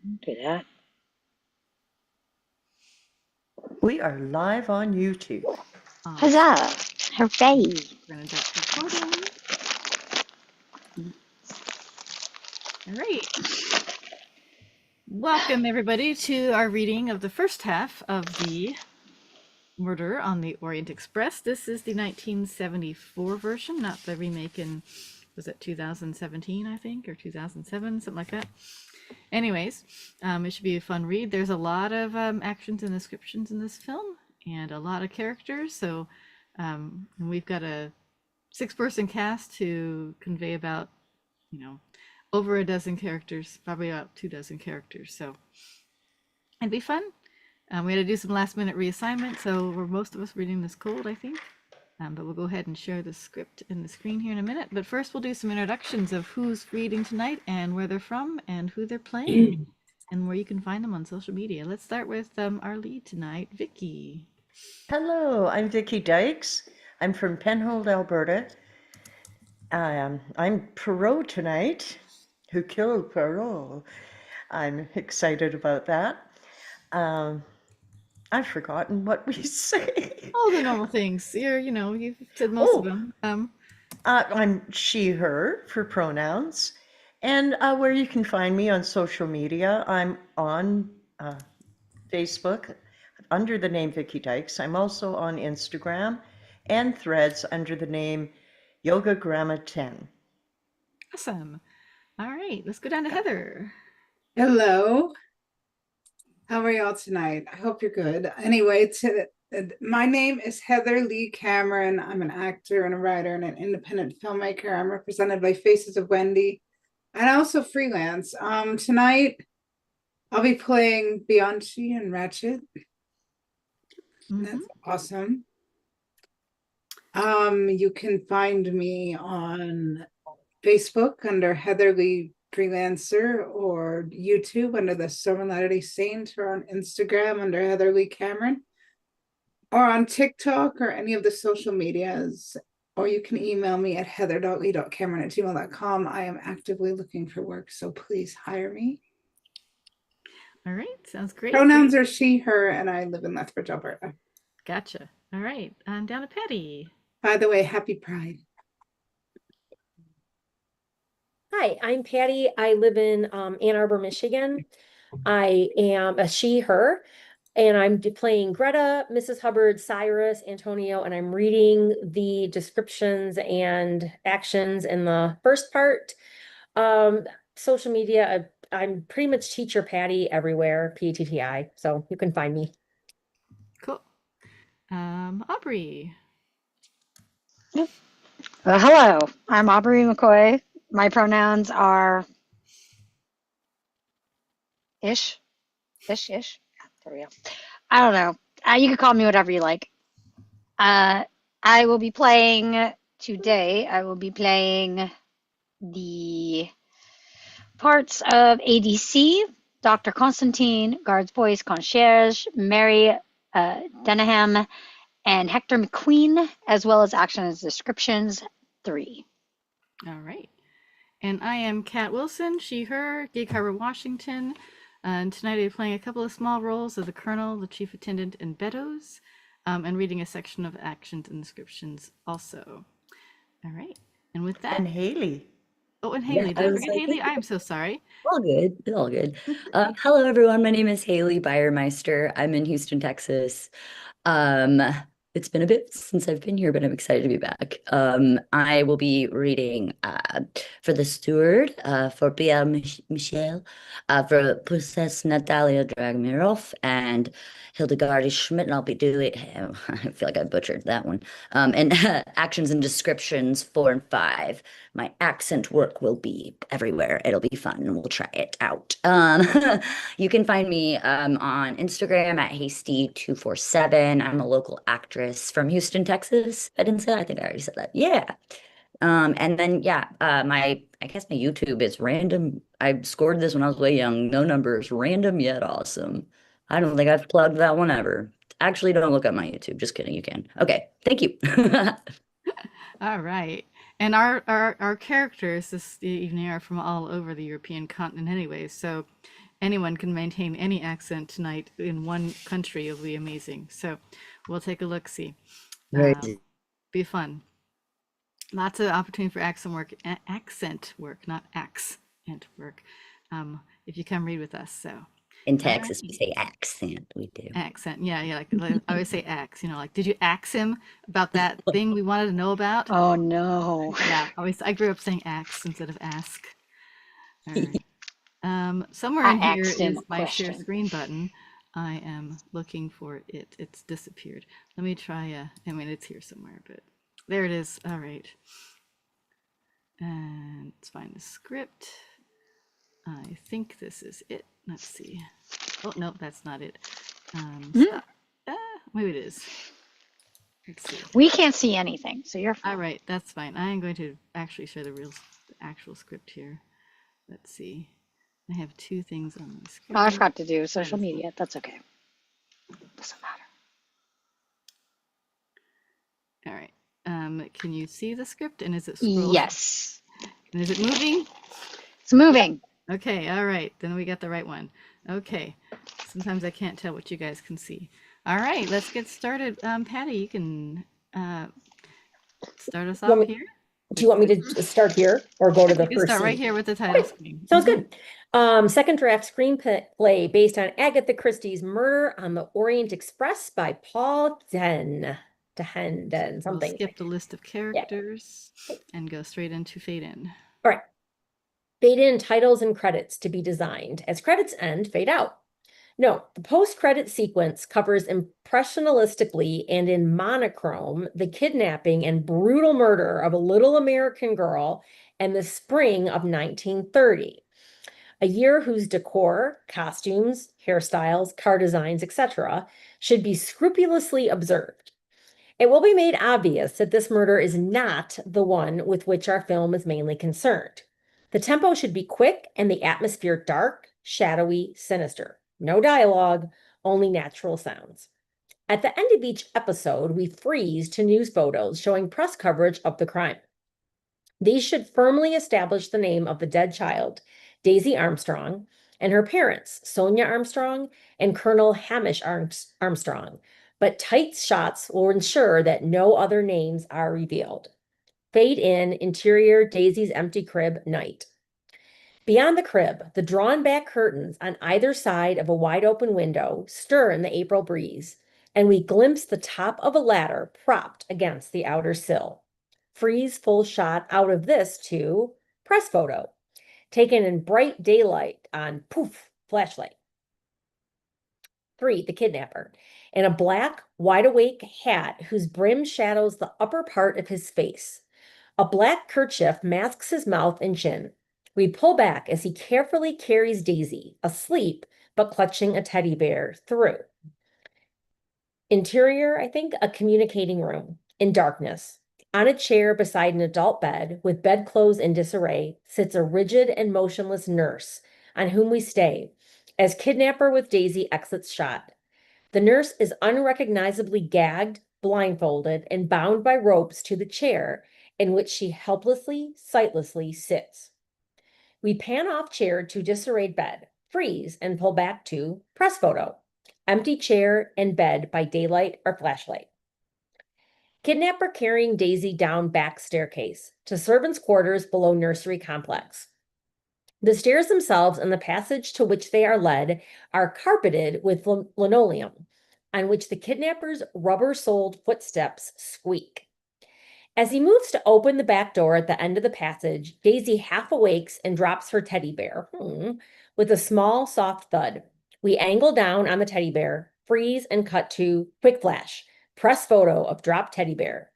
Do that. We are live on YouTube. Huzzah! Hooray! We're gonna start recording. All right. Welcome everybody to our reading of the first half of the Murder on the Orient Express. This is the 1974 version, not the remake in, was it 2017, I think, or 2007, something like that. Anyways, it should be a fun read. There's a lot of actions and descriptions in this film and a lot of characters. So and we've got a 6-person cast to convey about, over a dozen characters, probably about 24 characters. So it'd be fun. We had to do some last minute reassignment, so we're most of us reading this cold, I think. But we'll go ahead and share the script and the screen here in a minute. But first, we'll do some introductions of who's reading tonight and where they're from and who they're playing and where you can find them on social media. Let's start with our lead tonight, Vicky. Hello, I'm Vicky Dykes. I'm from Penhold, Alberta. I'm Perot tonight, who killed Perot. I'm excited about that. I've forgotten what we say. All the normal things. You've said most of them. I'm she, her for pronouns. And where you can find me on social media, I'm on Facebook under the name Vicky Dykes. I'm also on Instagram and Threads under the name Yoga Grandma 10. Awesome. All right, let's go down to Heather. Hello. How are y'all tonight? I hope you're good. Anyway, my name is Heather Lee Cameron. I'm an actor and a writer and an independent filmmaker. I'm represented by Faces of Wendy and also freelance. Tonight, I'll be playing Bianchi and Ratchet. That's awesome. You can find me on Facebook under Heather Lee Freelancer, or YouTube under the Sermon Latter-day Saint, or on Instagram under Heather Lee Cameron, or on TikTok or any of the social medias, or you can email me at heather.lee.cameron@gmail.com. I am actively looking for work, so please hire me. All right, sounds great. Pronouns are she, her, and I live in Lethbridge, Alberta. Gotcha. All right, down to Patty. By the way, happy Pride. Hi, I'm Patty. I live in Ann Arbor, Michigan. I am a she, her, and I'm playing Greta, Mrs. Hubbard, Cyrus, Antonio, and I'm reading the descriptions and actions in the first part. Social media, I'm pretty much Teacher Patty everywhere, PTTI, so you can find me. Cool. Aubrey. Well, hello, I'm Aubrey McCoy. My pronouns are ish. Yeah, there we go. I don't know. You can call me whatever you like. I will be playing today. I will be playing the parts of ADC, Dr. Constantine, Guard's Voice, Concierge, Mary Denham, and Hector McQueen, as well as actions descriptions 3. All right. And I am Kat Wilson, she, her, Gig Harbor, Washington. And tonight I'm playing a couple of small roles of the Colonel, the Chief Attendant, and Beddoes, and reading a section of actions and descriptions also. All right. And with that. And Haley. Oh, and Haley. Did I forget Haley? I am so sorry. All good. All good. Hello, everyone. My name is Haley Bayermeister. I'm in Houston, Texas. It's been a bit since I've been here, but I'm excited to be back. I will be reading for the steward, for Pierre Michel, for Princess Natalia Dragomirov, and Hildegard Schmidt, and I'll be doing, I feel like I butchered that one, and actions and descriptions 4 and 5. My accent work will be everywhere. It'll be fun, and we'll try it out. You can find me on Instagram at Hasty247. I'm a local actress from Houston, Texas. I didn't say that. I think I already said that. Yeah. And then, I guess my YouTube is random. I scored this when I was way young. No numbers, random yet awesome. I don't think I've plugged that one ever. Actually, don't look at my YouTube. Just kidding. You can. Okay. Thank you. All right. And our characters this evening are from all over the European continent anyway. So anyone can maintain any accent tonight in one country, it'll be amazing. So we'll take a look, see. Very Be fun. Lots of opportunity for accent work, not accent work. If you come read with us, so. in Texas, we say accent. We do. Accent, yeah, like I always say axe, like, did you axe him about that thing we wanted to know about? Oh no. Yeah, I grew up saying axe instead of ask. All right. Somewhere in I here asked him is a my share question. screen button. I am looking for it. It's disappeared. Let me try, I mean, it's here somewhere, but there it is. All right. And let's find the script. I think this is it. Let's see. Oh, no, that's not it. Stop. Maybe it is. Let's see. We can't see anything, so you're fine. All right, that's fine. I am going to actually share the actual script here. Let's see. I have two things on the script. Oh, I forgot to do social media. That's okay. Doesn't matter. All right. Can you see the script? And is it scrolling? Yes. And is it moving? It's moving. Okay, all right. Then we got the right one. Okay. Sometimes I can't tell what you guys can see. All right, let's get started. Patty, you can start us You want off me- here. Do you want me to start here or go to the You can first start right scene? here with the title screen. Sounds good. Second draft screenplay based on Agatha Christie's Murder on the Orient Express by Paul Den. We'll Something. skip the list of characters and go straight into fade in. All right. Fade in titles and credits to be designed. As credits end, fade out. No, the post-credit sequence covers impressionistically and in monochrome the kidnapping and brutal murder of a little American girl in the spring of 1930, a year whose decor, costumes, hairstyles, car designs, etc., should be scrupulously observed. It will be made obvious that this murder is not the one with which our film is mainly concerned. The tempo should be quick and the atmosphere dark, shadowy, sinister. No dialogue, only natural sounds. At the end of each episode, we freeze to news photos showing press coverage of the crime. These should firmly establish the name of the dead child, Daisy Armstrong, and her parents, Sonia Armstrong and Colonel Hamish Armstrong. But tight shots will ensure that no other names are revealed. Fade in, interior, Daisy's empty crib, night. Beyond the crib, the drawn back curtains on either side of a wide open window stir in the April breeze, and we glimpse the top of a ladder propped against the outer sill. Freeze full shot out of this to press photo, taken in bright daylight on poof, flashlight. 3, the kidnapper, in a black, wide-awake hat whose brim shadows the upper part of his face. A black kerchief masks his mouth and chin. We pull back as he carefully carries Daisy, asleep but clutching a teddy bear, through. Interior, I think, a communicating room in darkness. On a chair beside an adult bed with bedclothes in disarray sits a rigid and motionless nurse on whom we stay as kidnapper with Daisy exits shot. The nurse is unrecognizably gagged, blindfolded, and bound by ropes to the chair in which she helplessly, sightlessly sits. We pan off chair to disarrayed bed, freeze, and pull back to press photo. Empty chair and bed by daylight or flashlight. Kidnapper carrying Daisy down back staircase to servants' quarters below nursery complex. The stairs themselves and the passage to which they are led are carpeted with linoleum, on which the kidnapper's rubber-soled footsteps squeak. As he moves to open the back door at the end of the passage, Daisy half awakes and drops her teddy bear, with a small, soft thud. We angle down on the teddy bear, freeze, and cut to quick flash, press photo of dropped teddy bear.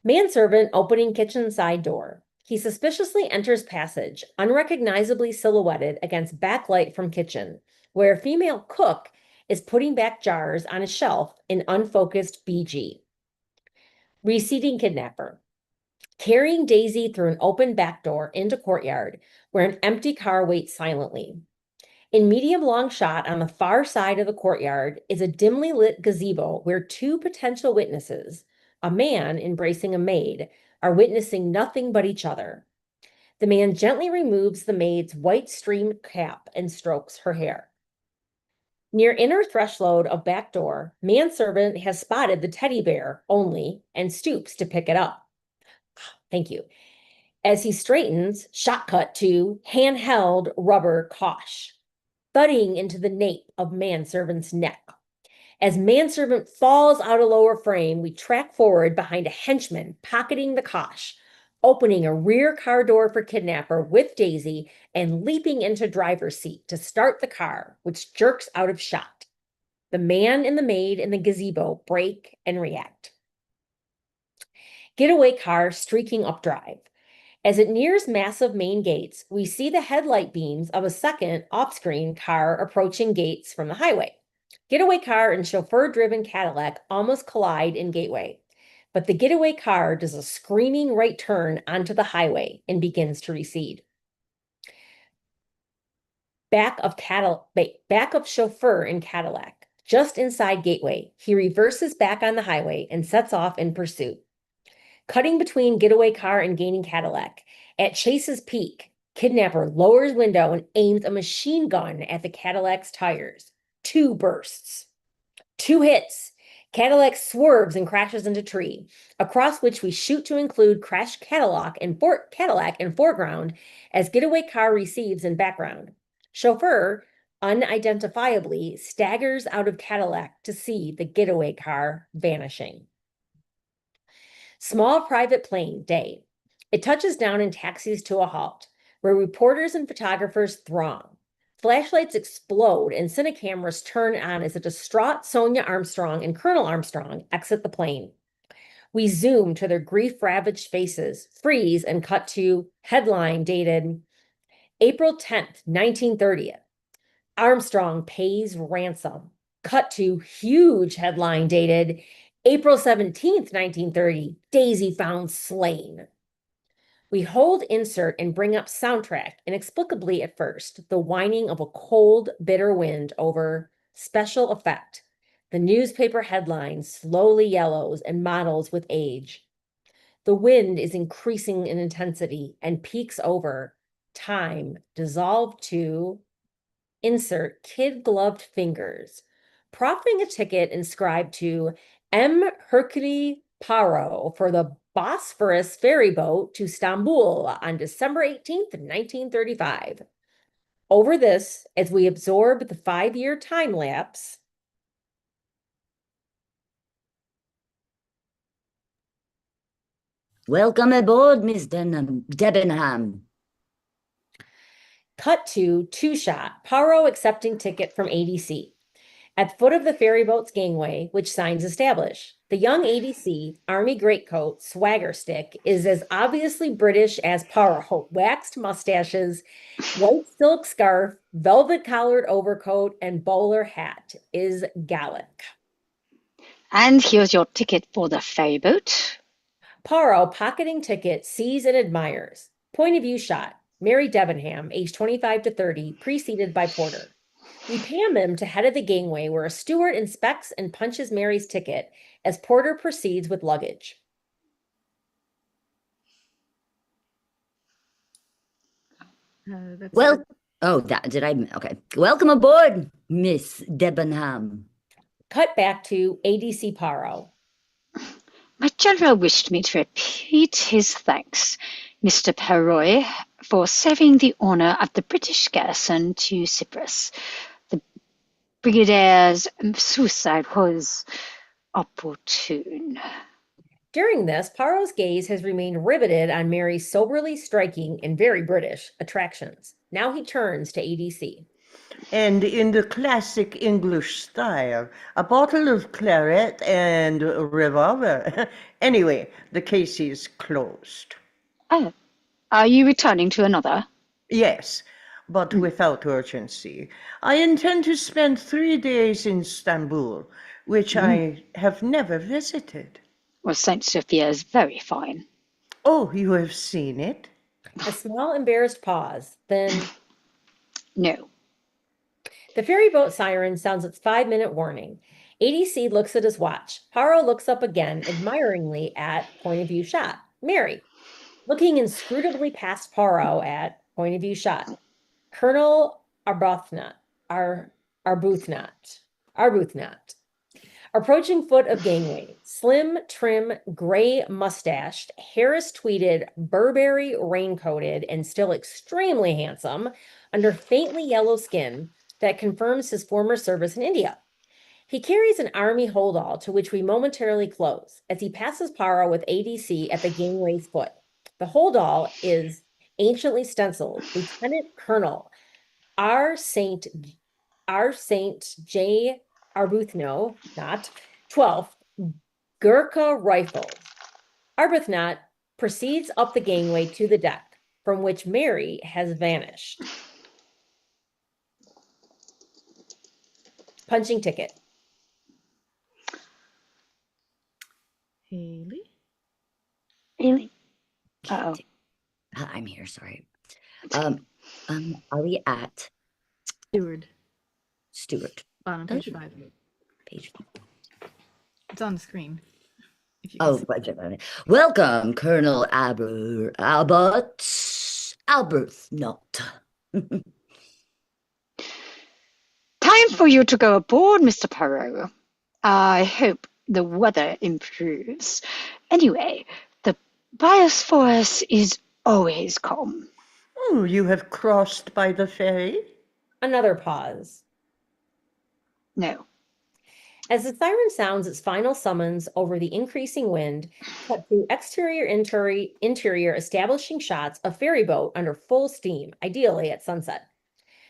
Manservant opening kitchen side door. He suspiciously enters passage, unrecognizably silhouetted against backlight from kitchen, where a female cook is putting back jars on a shelf in unfocused BG. Receding kidnapper. Carrying Daisy through an open back door into courtyard, where an empty car waits silently. In medium long shot on the far side of the courtyard is a dimly lit gazebo where 2 potential witnesses, a man embracing a maid, are witnessing nothing but each other. The man gently removes the maid's white streamed cap and strokes her hair. Near inner threshold of back door, manservant has spotted the teddy bear only and stoops to pick it up. Thank you. As he straightens, shot cut to handheld rubber cosh, thudding into the nape of manservant's neck. As manservant falls out of lower frame, we track forward behind a henchman pocketing the cosh, opening a rear car door for kidnapper with Daisy and leaping into driver's seat to start the car, which jerks out of shot. The man and the maid in the gazebo brake and react. Getaway car streaking up drive. As it nears massive main gates, we see the headlight beams of a second off-screen car approaching gates from the highway. Getaway car and chauffeur-driven Cadillac almost collide in gateway, but the getaway car does a screaming right turn onto the highway and begins to recede. Back of chauffeur in Cadillac, just inside gateway, he reverses back on the highway and sets off in pursuit. Cutting between getaway car and gaining Cadillac, at Chase's peak, kidnapper lowers window and aims a machine gun at the Cadillac's tires. 2 bursts. 2 hits. Cadillac swerves and crashes into tree, across which we shoot to include crashed Cadillac in foreground as getaway car receives in background. Chauffeur, unidentifiably, staggers out of Cadillac to see the getaway car vanishing. Small private plane, day. It touches down and taxis to a halt, where reporters and photographers throng. Flashlights explode and cinecameras turn on as a distraught Sonia Armstrong and Colonel Armstrong exit the plane. We zoom to their grief-ravaged faces, freeze, and cut to headline dated April 10th, 1930. Armstrong pays ransom. Cut to huge headline dated April 17th, 1930. Daisy found slain. We hold insert and bring up soundtrack, inexplicably at first, the whining of a cold, bitter wind over special effect. The newspaper headline slowly yellows and mottles with age. The wind is increasing in intensity and peaks over. Time dissolved to insert kid-gloved fingers, proffering a ticket inscribed to M. Hercule Poirot for the Bosphorus ferry boat to Istanbul on December 18th, 1935. Over this, as we absorb the 5-year time lapse, Welcome aboard, Miss Debenham. cut to 2-shot, Poirot accepting ticket from ADC. At the foot of the ferry boat's gangway, which signs establish, the young ADC, army greatcoat, swagger stick, is as obviously British as Poirot, waxed mustaches, white silk scarf, velvet collared overcoat, and bowler hat, is Gallic. And here's your ticket for the ferry boat. Poirot, pocketing ticket, sees and admires. Point of view shot, Mary Debenham, age 25 to 30, preceded by Porter. We pan them to head of the gangway where a steward inspects and punches Mary's ticket as Porter proceeds with luggage. Well, okay. Welcome aboard, Miss Debenham. Cut back to ADC Poirot. My general wished me to repeat his thanks, Mr. Perroy, for serving the honour of the British garrison to Cyprus. The Brigadier's suicide was opportune. During this, Poirot's gaze has remained riveted on Mary's soberly striking and very British attractions. Now he turns to ADC. And in the classic English style, a bottle of claret and a revolver. Anyway, the case is closed. Oh, are you returning to another? Yes, but without urgency. I intend to spend 3 days in Istanbul, which I have never visited. Well, St. Sophia is very fine. Oh, you have seen it? A small embarrassed pause, then No. the ferry boat siren sounds its 5-minute warning. ADC looks at his watch. Poirot looks up again, admiringly at point of view shot. Mary. Looking inscrutably past Poirot at point of view shot, Colonel Arbuthnot, Arbuthnot, approaching foot of gangway, slim, trim, gray mustached, Harris tweeted, Burberry raincoated, and still extremely handsome under faintly yellow skin that confirms his former service in India. He carries an army holdall to which we momentarily close as he passes Poirot with ADC at the gangway's foot. The holdall is anciently stenciled Lieutenant Colonel R. Saint J. Arbuthnot, not 12th Gurkha Rifles. Arbuthnot proceeds up the gangway to the deck, from which Mary has vanished. Punching ticket. Haley? Really? Uh-oh. I'm here, sorry. Are we at Steward. Stewart? Bottom page Oh. 5. Page. It's on the screen. If you Oh, can see. budget. Welcome, Colonel Arbuthnot. Time for you to go aboard, Mr. Poirot. I hope the weather improves. Anyway, the Biosporus is always calm. Oh, you have crossed by the ferry? Another pause. No. As the siren sounds its final summons over the increasing wind, cut to interior establishing shots of ferry boat under full steam, ideally at sunset.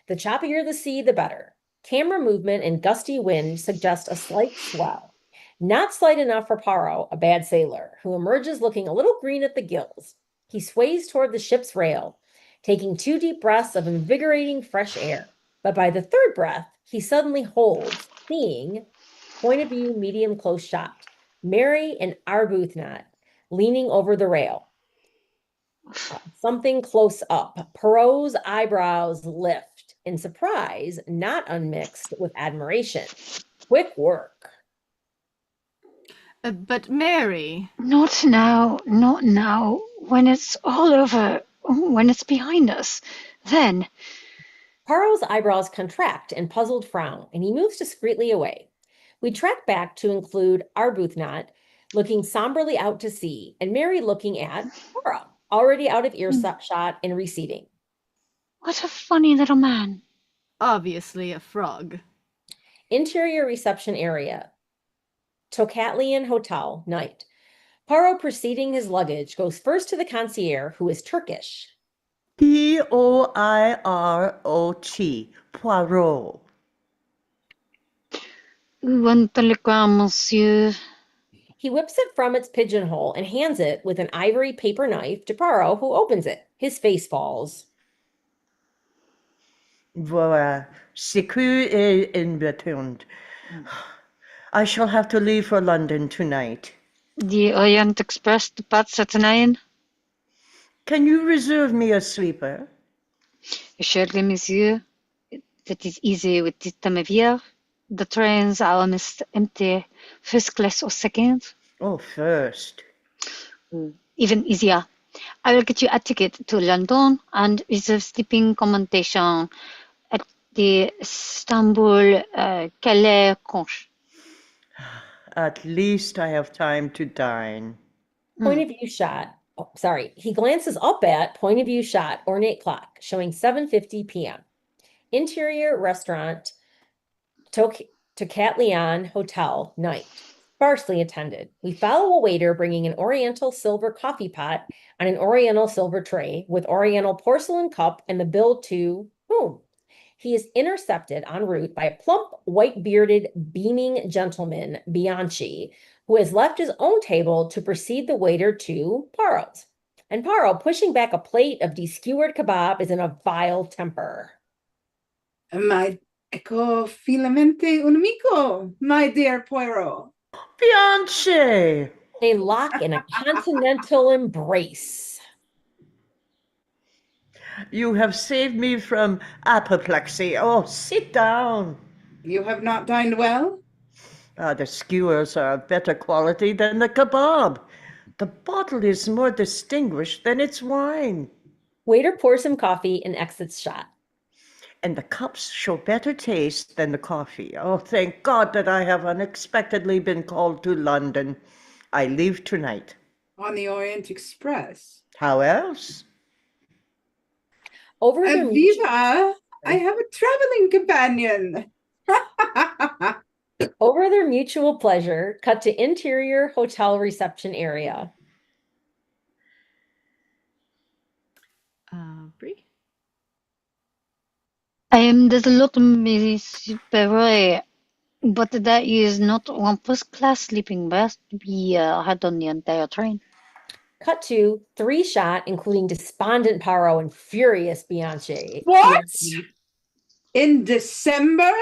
The choppier the sea, the better. Camera movement and gusty wind suggest a slight swell. Not slight enough for Poirot, a bad sailor, who emerges looking a little green at the gills. He sways toward the ship's rail, taking 2 deep breaths of invigorating fresh air. But by the 3rd breath, he suddenly holds, seeing, point of view medium close shot, Mary and Arbuthnot leaning over the rail. Something close up. Poirot's eyebrows lift in surprise, not unmixed with admiration. Quick work. But Mary, Not now, not now. When it's all over, when it's behind us, then. Poirot's eyebrows contract in puzzled frown, and he moves discreetly away. We track back to include Arbuthnot looking somberly out to sea, and Mary looking at Poirot, already out of earshot and receding. What a funny little man. obviously a frog. Interior reception area. Tocatlian Hotel, night. Poirot, preceding his luggage, goes first to the concierge, who is Turkish. Poirot, Poirot. Un telegram, monsieur. He whips it from its pigeonhole and hands it with an ivory paper knife to Poirot, who opens it. His face falls. Voilà, sécu et invetund. I shall have to leave for London tonight. The Orient Express departs at 9. Can you reserve me a sleeper? Assuredly, monsieur. That is easy with this time of year. The trains are almost empty, first class or second. Oh, first. Even easier. I will get you a ticket to London and reserve sleeping accommodation at the Istanbul Calais Conch. At least I have time to dine. Point of view shot. Oh, sorry. He glances up at point of view shot, ornate clock, showing 7:50 p.m. Interior restaurant, Tocatlian Hotel, night. Sparsely attended. We follow a waiter bringing an oriental silver coffee pot on an oriental silver tray with oriental porcelain cup and the bill to whom? He is intercepted en route by a plump, white-bearded, beaming gentleman, Bianchi, who has left his own table to precede the waiter to Poirot's. And Poirot, pushing back a plate of deskewered kebab, is in a vile temper. My ecco finalmente un amico, my dear Poirot. Bianchi! They lock in a continental embrace. You have saved me from apoplexy. Oh, sit down. You have not dined well? The skewers are of better quality than the kebab. The bottle is more distinguished than its wine, Waiter pours some coffee and exits shot. and the cups show better taste than the coffee. Oh, thank God that I have unexpectedly been called to London. I leave tonight. On the Orient Express. How else? Over their mutual, Aviva, I have a traveling companion. over their mutual pleasure, cut to interior hotel reception area. Bree? There's a lot of me super, but that is not one first class sleeping bag we had on the entire train. Cut to 3 shot, including despondent Paro and furious Bianchi. What? Bianchi. In December?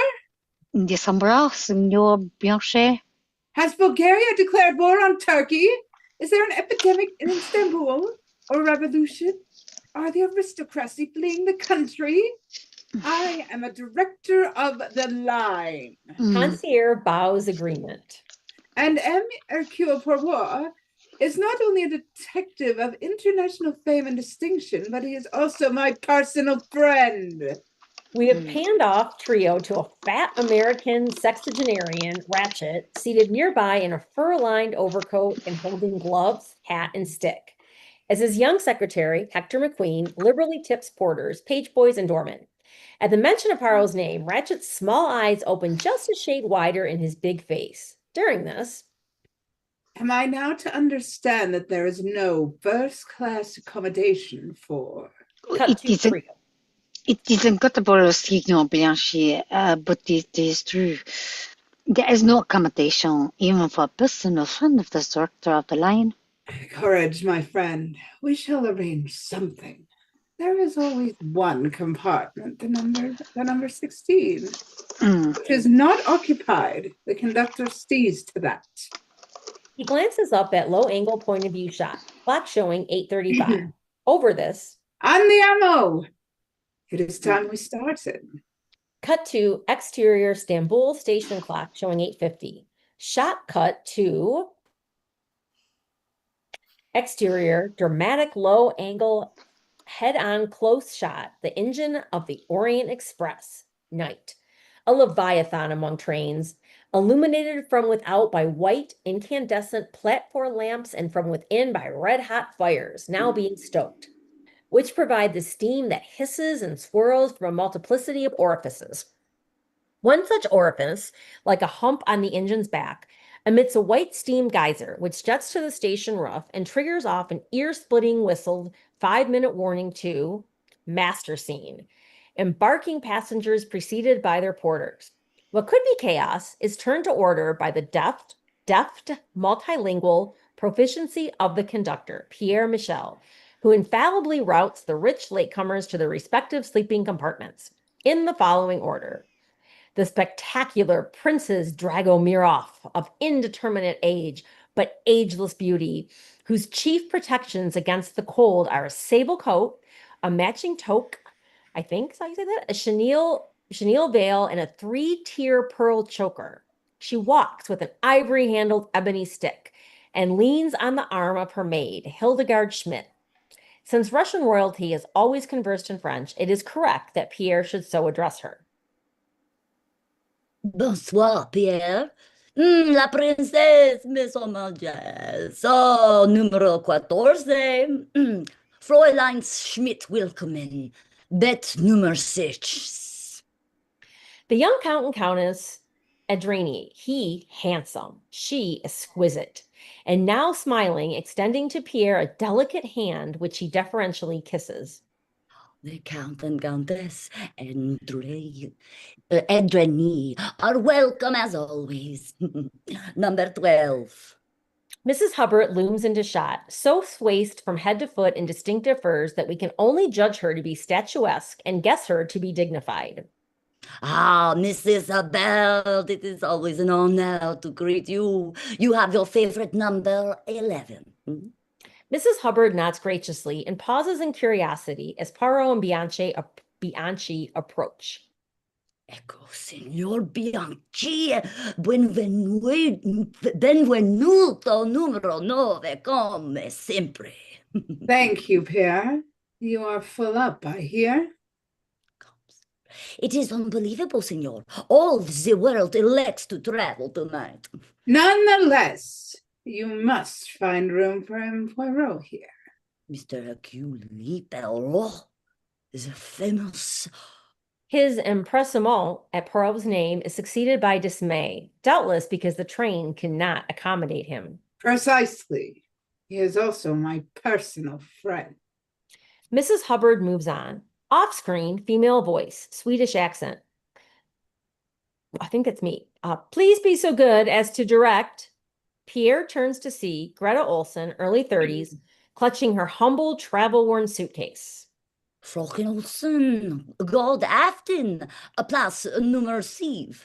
In December, Signor Bianche. Has Bulgaria declared war on Turkey? Is there an epidemic in Istanbul or revolution? Are the aristocracy fleeing the country? I am a director of the line. Concierge bows agreement. And M. Hercule Poirot is not only a detective of international fame and distinction, but he is also my personal friend. We have panned off trio to a fat American sexagenarian, Ratchet, seated nearby in a fur-lined overcoat and holding gloves, hat, and stick. As his young secretary, Hector McQueen, liberally tips porters, page boys, and doormen. At the mention of Paro's name, Ratchet's small eyes open just a shade wider in his big face. During this, Am I now to understand that there is no first-class accommodation for? cut to trio. It isn't good, Signor Bianchi, but it is true. There is no accommodation, even for a personal friend of the director of the line. Courage, my friend. We shall arrange something. There is always one compartment, the number 16, which is not occupied. The conductor sees to that. He glances up at low-angle point-of-view shot, clock showing 8:35. Over this, Andiamo! It is time we started. cut to exterior Istanbul station clock showing 8:50. Shot cut to exterior, dramatic low angle, head-on close shot, the engine of the Orient Express, night. A leviathan among trains, illuminated from without by white incandescent platform lamps and from within by red-hot fires, now being stoked, which provide the steam that hisses and swirls from a multiplicity of orifices. One such orifice, like a hump on the engine's back, emits a white steam geyser, which jets to the station roof and triggers off an ear-splitting whistled 5-minute warning to master scene. Embarking passengers preceded by their porters. What could be chaos is turned to order by the deft, multilingual proficiency of the conductor, Pierre Michel, who infallibly routes the rich latecomers to their respective sleeping compartments in the following order. The spectacular Princess Dragomirov of indeterminate age, but ageless beauty, whose chief protections against the cold are a sable coat, a matching toque, I think so you say that, a chenille veil, and a 3-tier pearl choker. She walks with an ivory-handled ebony stick and leans on the arm of her maid, Hildegard Schmidt. Since Russian royalty has always conversed in French, it is correct that Pierre should so address her. Bonsoir, Pierre. La princesse, mes homages. Oh, numero 14. Fräulein Schmidt willkommen. Bet nummer 6. The young Count and Countess Adrani, he handsome, she exquisite, and now smiling, extending to Pierre a delicate hand, which he deferentially kisses. The Count and Countess Adrani are welcome as always. Number 12. Mrs. Hubbard looms into shot, so swathed from head to foot in distinctive furs that we can only judge her to be statuesque and guess her to be dignified. Ah, Mrs. Hubbard, it is always an honor to greet you. You have your favorite number 11. Mrs. Hubbard nods graciously and pauses in curiosity as Poirot and Bianchi approach. Ecco Signor Bianchi, benvenuto numero 9, come sempre. Thank you, Pierre. You are full up, I hear. It is unbelievable, Signor. All the world elects to travel tonight. Nonetheless, you must find room for M. Poirot here. Mr. Hercule Poirot is a famous. His empressement at Poirot's name is succeeded by dismay, doubtless because the train cannot accommodate him. Precisely. He is also my personal friend. Mrs. Hubbard moves on. Off screen, female voice, Swedish accent. I think that's me. Please be so good as to direct. Pierre turns to see Greta Olson, early 30s, clutching her humble, travel-worn suitcase. Fröken Olsen, god afton, place nummer 7.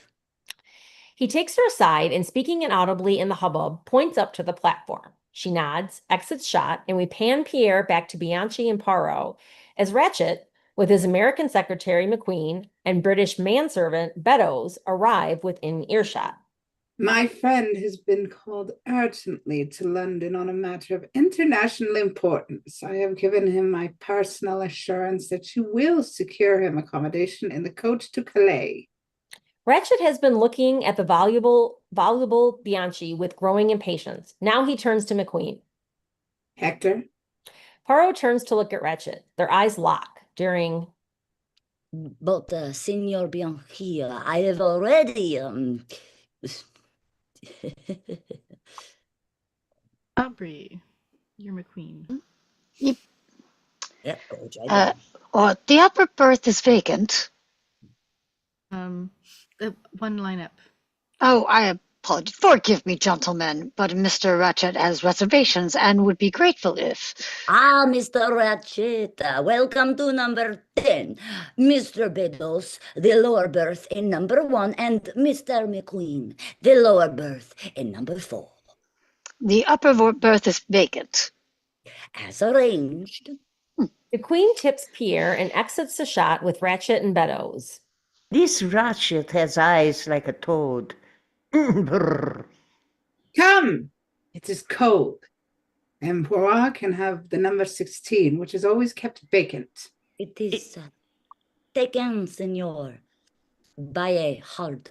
He takes her aside and, speaking inaudibly in the hubbub, points up to the platform. She nods, exits shot, and we pan Pierre back to Bianchi and Poirot as Ratchet, with his American secretary McQueen and British manservant Beddoes, arrive within earshot. My friend has been called urgently to London on a matter of international importance. I have given him my personal assurance that you will secure him accommodation in the coach to Calais. Ratchet has been looking at the voluble Bianchi with growing impatience. Now he turns to McQueen. Hector? Poirot turns to look at Ratchet. Their eyes lock during... But, Signor Bianchi, I have already, Aubrey, you're McQueen. Yep. Yeah, Coach, I know. The upper berth is vacant. One line up. Oh, I apologize. Forgive me, gentlemen, but Mr. Ratchet has reservations and would be grateful if... Ah, Mr. Ratchet, welcome to number 10. Mr. Beddoes, the lower berth in number 1, and Mr. McQueen, the lower berth in number 4. The upper berth is vacant. As arranged. McQueen tips Pierre and exits the shot with Ratchet and Beddoes. This Ratchet has eyes like a toad. Brrr. Come! It is cold. And Poirot can have the number 16, which is always kept vacant. It is taken, Senor, by a hard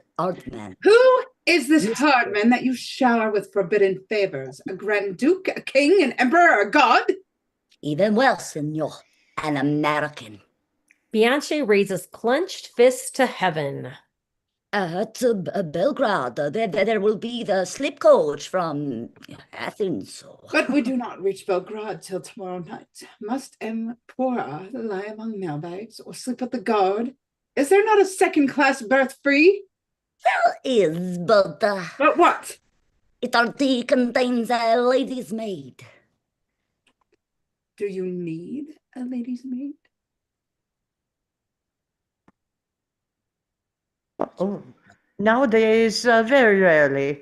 man. Who is this hardman that you shower with forbidden favors? A Grand Duke, a king, an emperor, a god? Even well, Senor, an American. Bianchi raises clenched fists to heaven. At Belgrade, there will be the slip coach from Athens. But we do not reach Belgrade till tomorrow night. Must M. Poirot lie among mailbags or sleep at the guard? Is there not a second-class berth free? There is, but But what? it already contains a lady's maid. Do you need a lady's maid? Oh, nowadays, very rarely.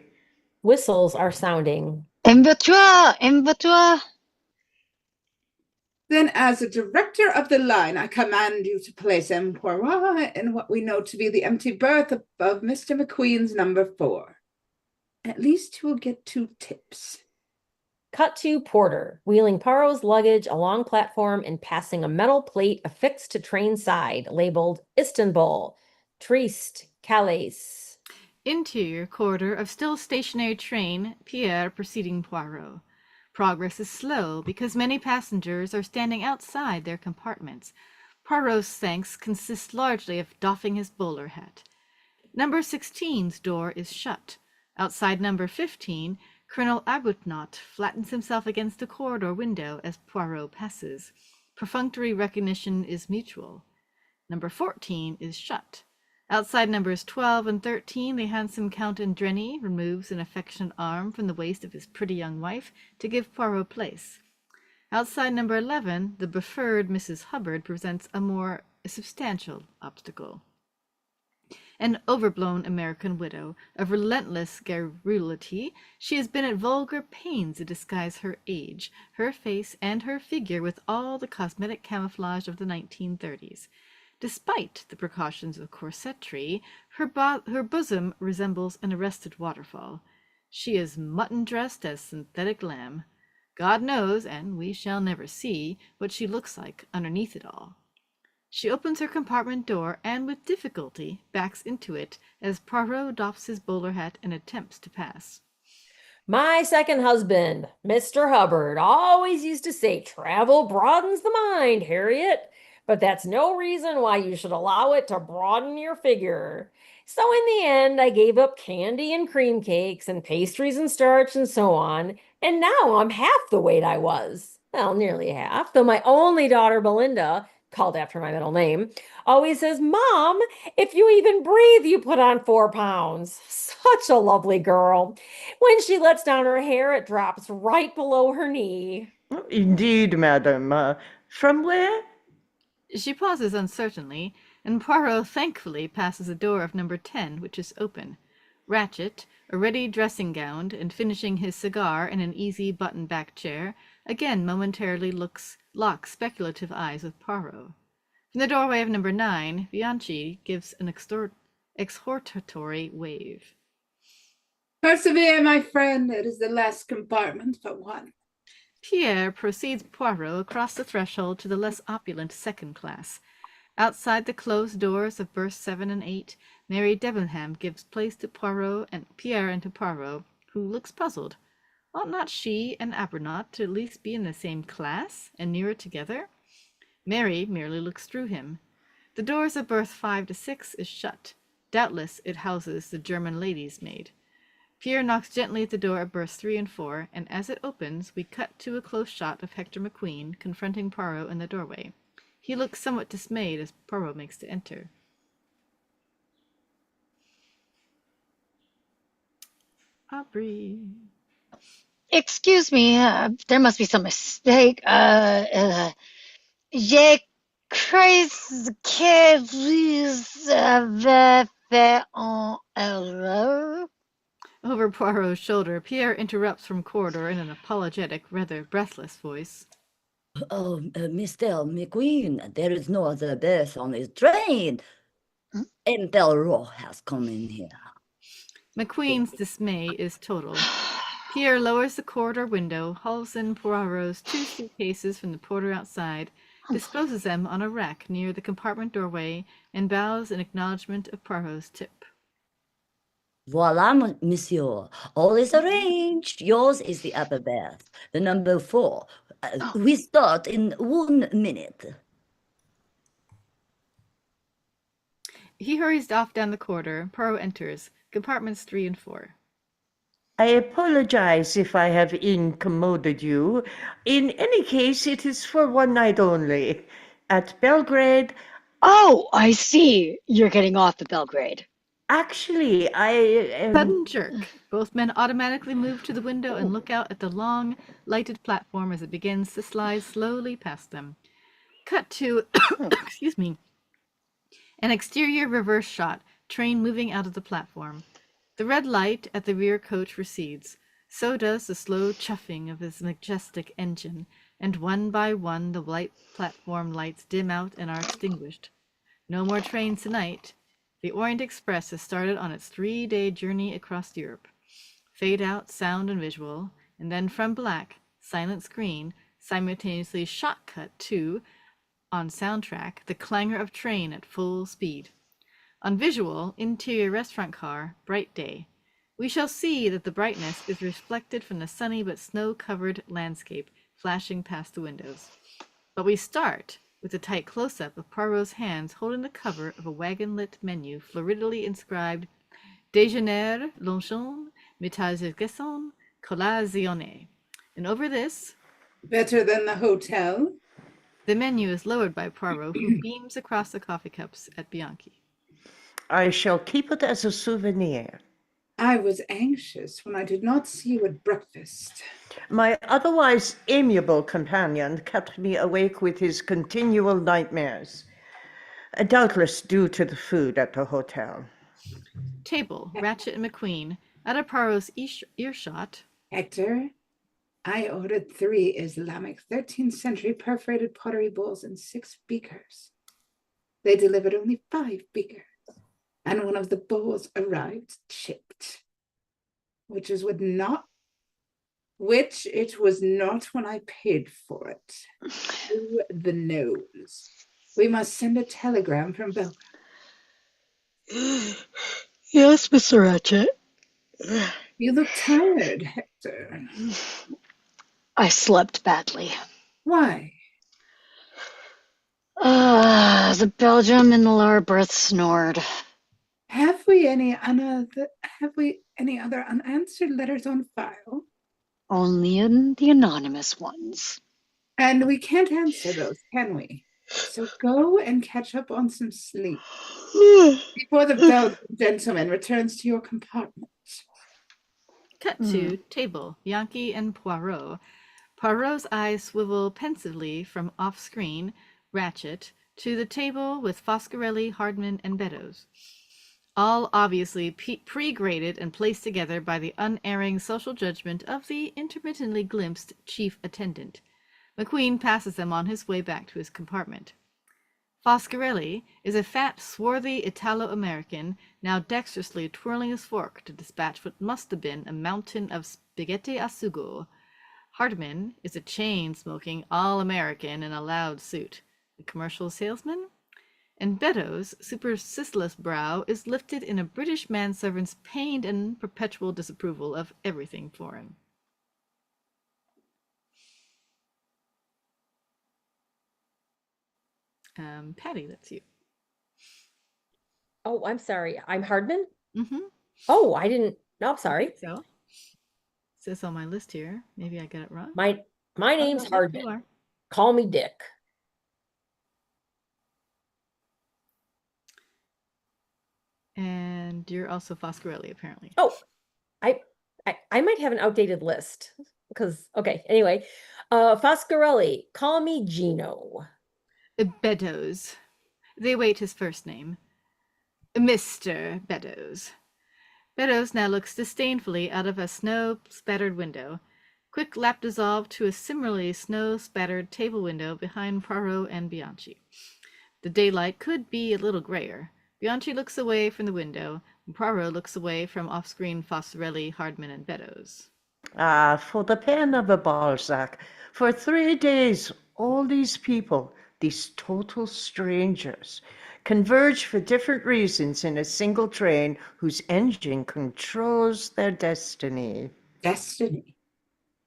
Whistles are sounding. Imbatua! Imbatua! Then, as a director of the line, I command you to place M. Poirot in what we know to be the empty berth above Mr. McQueen's number 4. At least you will get 2 tips. Cut to Porter, wheeling Poirot's luggage along platform and passing a metal plate affixed to train side labeled Istanbul, Trieste, Calais. Interior corridor of still stationary train, Pierre preceding Poirot. Progress is slow because many passengers are standing outside their compartments. Poirot's thanks consist largely of doffing his bowler hat. Number 16's door is shut. Outside number 15, Colonel Arbuthnot flattens himself against the corridor window as Poirot passes. Perfunctory recognition is mutual. Number 14 is shut. Outside numbers 12 and 13, the handsome Count Andreni removes an affectionate arm from the waist of his pretty young wife to give Poirot place. Outside number 11, the preferred Mrs. Hubbard presents a more substantial obstacle. An overblown American widow, of relentless garrulity, she has been at vulgar pains to disguise her age, her face, and her figure with all the cosmetic camouflage of the 1930s. Despite the precautions of corsetry, Her bosom resembles an arrested waterfall. She is mutton-dressed as synthetic lamb. God knows, and we shall never see, what she looks like underneath it all. She opens her compartment door and with difficulty backs into it as Poirot doffs his bowler hat and attempts to pass. My second husband, Mr. Hubbard, always used to say, travel broadens the mind, Harriet, but that's no reason why you should allow it to broaden your figure. So in the end, I gave up candy and cream cakes and pastries and starch and so on, and now I'm half the weight I was. Well, nearly half, though my only daughter, Belinda, called after my middle name, always says, Mom, if you even breathe, you put on 4 pounds. Such a lovely girl. When she lets down her hair, it drops right below her knee. Indeed, madam. From where? She pauses uncertainly, and Poirot thankfully passes the door of number 10, which is open. Ratchet, already dressing-gowned and finishing his cigar in an easy button-back chair, again momentarily locks speculative eyes with Poirot. From the doorway of number 9, Bianchi gives an exhortatory wave. Persevere, my friend. It is the last compartment but one. Pierre proceeds Poirot across the threshold to the less opulent second class. Outside the closed doors of berths 7 and 8, Mary Debenham gives place to Poirot and Pierre and to Poirot, who looks puzzled. Ought not she and Abernaut to at least be in the same class and nearer together? Mary merely looks through him. The doors of berth 5 to 6 is shut. Doubtless it houses the German lady's maid. Pierre knocks gently at the door of berths 3 and 4, and as it opens, we cut to a close shot of Hector McQueen confronting Poirot in the doorway. He looks somewhat dismayed as Poirot makes to enter. Aubrey. Excuse me, there must be some mistake. Je crois que vous avez fait une erreur. Over Poirot's shoulder, Pierre interrupts from corridor in an apologetic, rather breathless voice. Oh, Mr. McQueen, there is no other berth on this train. And Belro has come in here. McQueen's dismay is total. Pierre lowers the corridor window, hauls in Poirot's 2 suitcases from the porter outside, disposes them on a rack near the compartment doorway, and bows in acknowledgement of Poirot's tip. Voila, monsieur. All is arranged. Yours is the upper berth, the number 4. We start in 1 minute. He hurries off down the corridor. Poirot enters, compartments 3 and 4. I apologize if I have incommoded you. In any case, it is for one night only. At Belgrade, Oh, I see. You're getting off at Belgrade. actually, I Sudden jerk. Both men automatically move to the window and look out at the long, lighted platform as it begins to slide slowly past them. Cut to, excuse me, an exterior reverse shot, train moving out of the platform. The red light at the rear coach recedes. So does the slow chuffing of his majestic engine, and one by one the white platform lights dim out and are extinguished. No more trains tonight. The Orient Express has started on its 3-day journey across Europe. Fade out, sound and visual, and then from black, silent screen, simultaneously shot cut to, on soundtrack, the clangor of train at full speed. On visual, interior restaurant car, bright day. We shall see that the brightness is reflected from the sunny but snow-covered landscape flashing past the windows. But we start with a tight close-up of Poirot's hands holding the cover of a wagon-lit menu floridly inscribed Déjeuner, luncheon, mittagesson, colazione. And over this, Better than the hotel. the menu is lowered by Poirot, who beams across the coffee cups at Bianchi. I shall keep it as a souvenir. I was anxious when I did not see you at breakfast. My otherwise amiable companion kept me awake with his continual nightmares, doubtless due to the food at the hotel. Table, Ratchet and McQueen, out of Poirot's earshot. Hector, I ordered 3 Islamic 13th century perforated pottery bowls and 6 beakers. They delivered only 5 beakers. and one of the bowls arrived chipped, which it was not when I paid for it. Through the nose. We must send a telegram from Belgrade. Yes, Mr. Ratchet. You look tired, Hector. I slept badly. Why? The Belgium in the lower berth snored. Have we any other unanswered letters on file? Only in the anonymous ones. And we can't answer those, can we? So go and catch up on some sleep before the Belgian gentleman returns to your compartment. Cut to table, Bianchi and Poirot. Poirot's eyes swivel pensively from off-screen, Ratchet, to the table with Foscarelli, Hardman, and Beddoes. All obviously pre-graded and placed together by the unerring social judgment of the intermittently glimpsed chief attendant. McQueen passes them on his way back to his compartment. Foscarelli is a fat, swarthy Italo-American, now dexterously twirling his fork to dispatch what must have been a mountain of spaghetti a sugo. Hardman is a chain-smoking all-American in a loud suit, a commercial salesman, and Beddoes' supercilious brow is lifted in a British manservant's pained and perpetual disapproval of everything foreign. Patty, that's you. Oh, I'm sorry. I'm Hardman? Mm-hmm. Oh, I didn't. No, I'm sorry. So, it says on my list here. Maybe I got it wrong. My name's You Hardman. are. Call me Dick. And you're also Foscarelli, apparently. Oh, I might have an outdated list because okay. Anyway, Foscarelli, call me Gino. Beddoes. They await his first name. Mr. Beddoes. Beddoes now looks disdainfully out of a snow-spattered window. Quick lap dissolve to a similarly snow-spattered table window behind Poirot and Bianchi. The daylight could be a little grayer. Bianchi looks away from the window, and Poirot looks away from off-screen Foscarelli, Hardman, and Beddoes. Ah, for the pen of a Balzac. For 3 days, all these people, these total strangers, converge for different reasons in a single train whose engine controls their destiny. Destiny.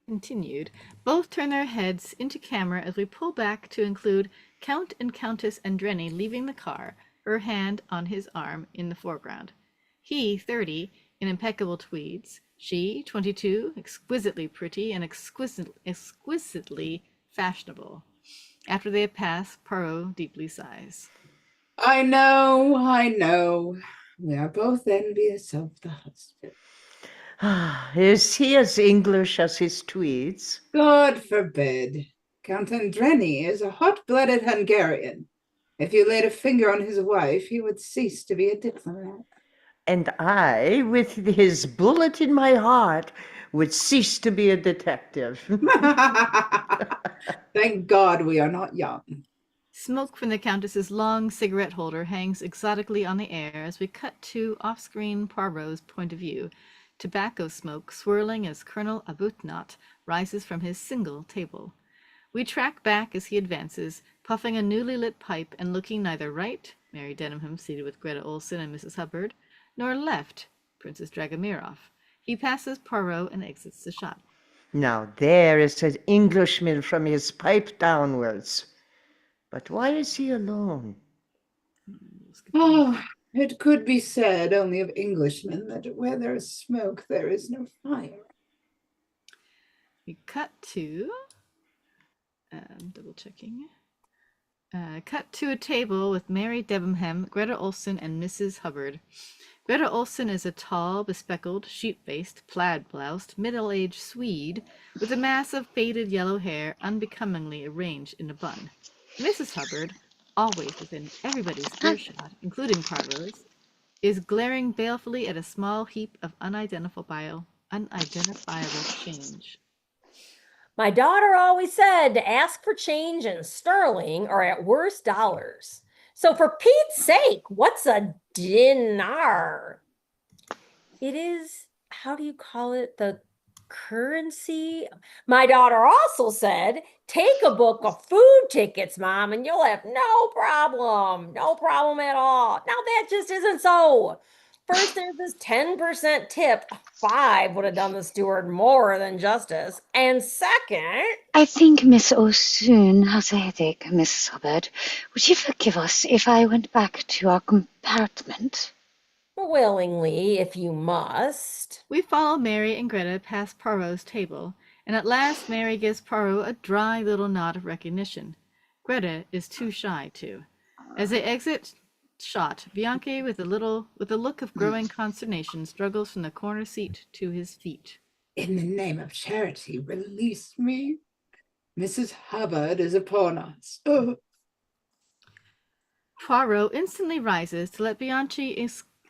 Continued, both turn their heads into camera as we pull back to include Count and Countess Andreni leaving the car, her hand on his arm in the foreground. He, 30, in impeccable tweeds. She, 22, exquisitely pretty and exquisitely fashionable. After they have passed, Poirot deeply sighs. I know. We are both envious of the husband. Is he as English as his tweeds? God forbid. Count Andreni is a hot-blooded Hungarian. If you laid a finger on his wife, he would cease to be a diplomat. And I, with his bullet in my heart, would cease to be a detective. Thank God we are not young. Smoke from the Countess's long cigarette holder hangs exotically on the air as we cut to off-screen Poirot's point of view, tobacco smoke swirling as Colonel Arbuthnot rises from his single table. We track back as he advances, puffing a newly lit pipe and looking neither right, Mary Denham seated with Greta Olson and Mrs. Hubbard, nor left, Princess Dragomirov. He passes Poirot and exits the shot. Now there is an Englishman from his pipe downwards. But why is he alone? Oh, it could be said only of Englishmen that where there is smoke, there is no fire. We cut to, double checking, cut to a table with Mary Debenham, Greta Olson, and Mrs. Hubbard. Greta Olson is a tall, bespectacled, sheep-faced, plaid-bloused, middle-aged Swede with a mass of faded yellow hair unbecomingly arranged in a bun. Mrs. Hubbard, always within everybody's earshot, including Poirot's, is glaring balefully at a small heap of unidentifiable change. My daughter always said to ask for change in sterling or at worst dollars. So for Pete's sake, what's a dinar? It is, how do you call it? The currency? My daughter also said, take a book of food tickets, Mom, and you'll have no problem. No problem at all. Now that just isn't so. First, there's this 10% tip. 5 would have done the steward more than justice. And second, I think Miss O'Soon has a headache, Mrs. Hubbard. Would you forgive us if I went back to our compartment? willingly, if you must. We follow Mary and Greta past Poirot's table, and at last Mary gives Poirot a dry little nod of recognition. Greta is too shy to. As they exit shot, Bianchi, with a look of growing consternation, struggles from the corner seat to his feet. In the name of charity, release me. Mrs. Hubbard is upon us. Oh. Poirot instantly rises to let Bianchi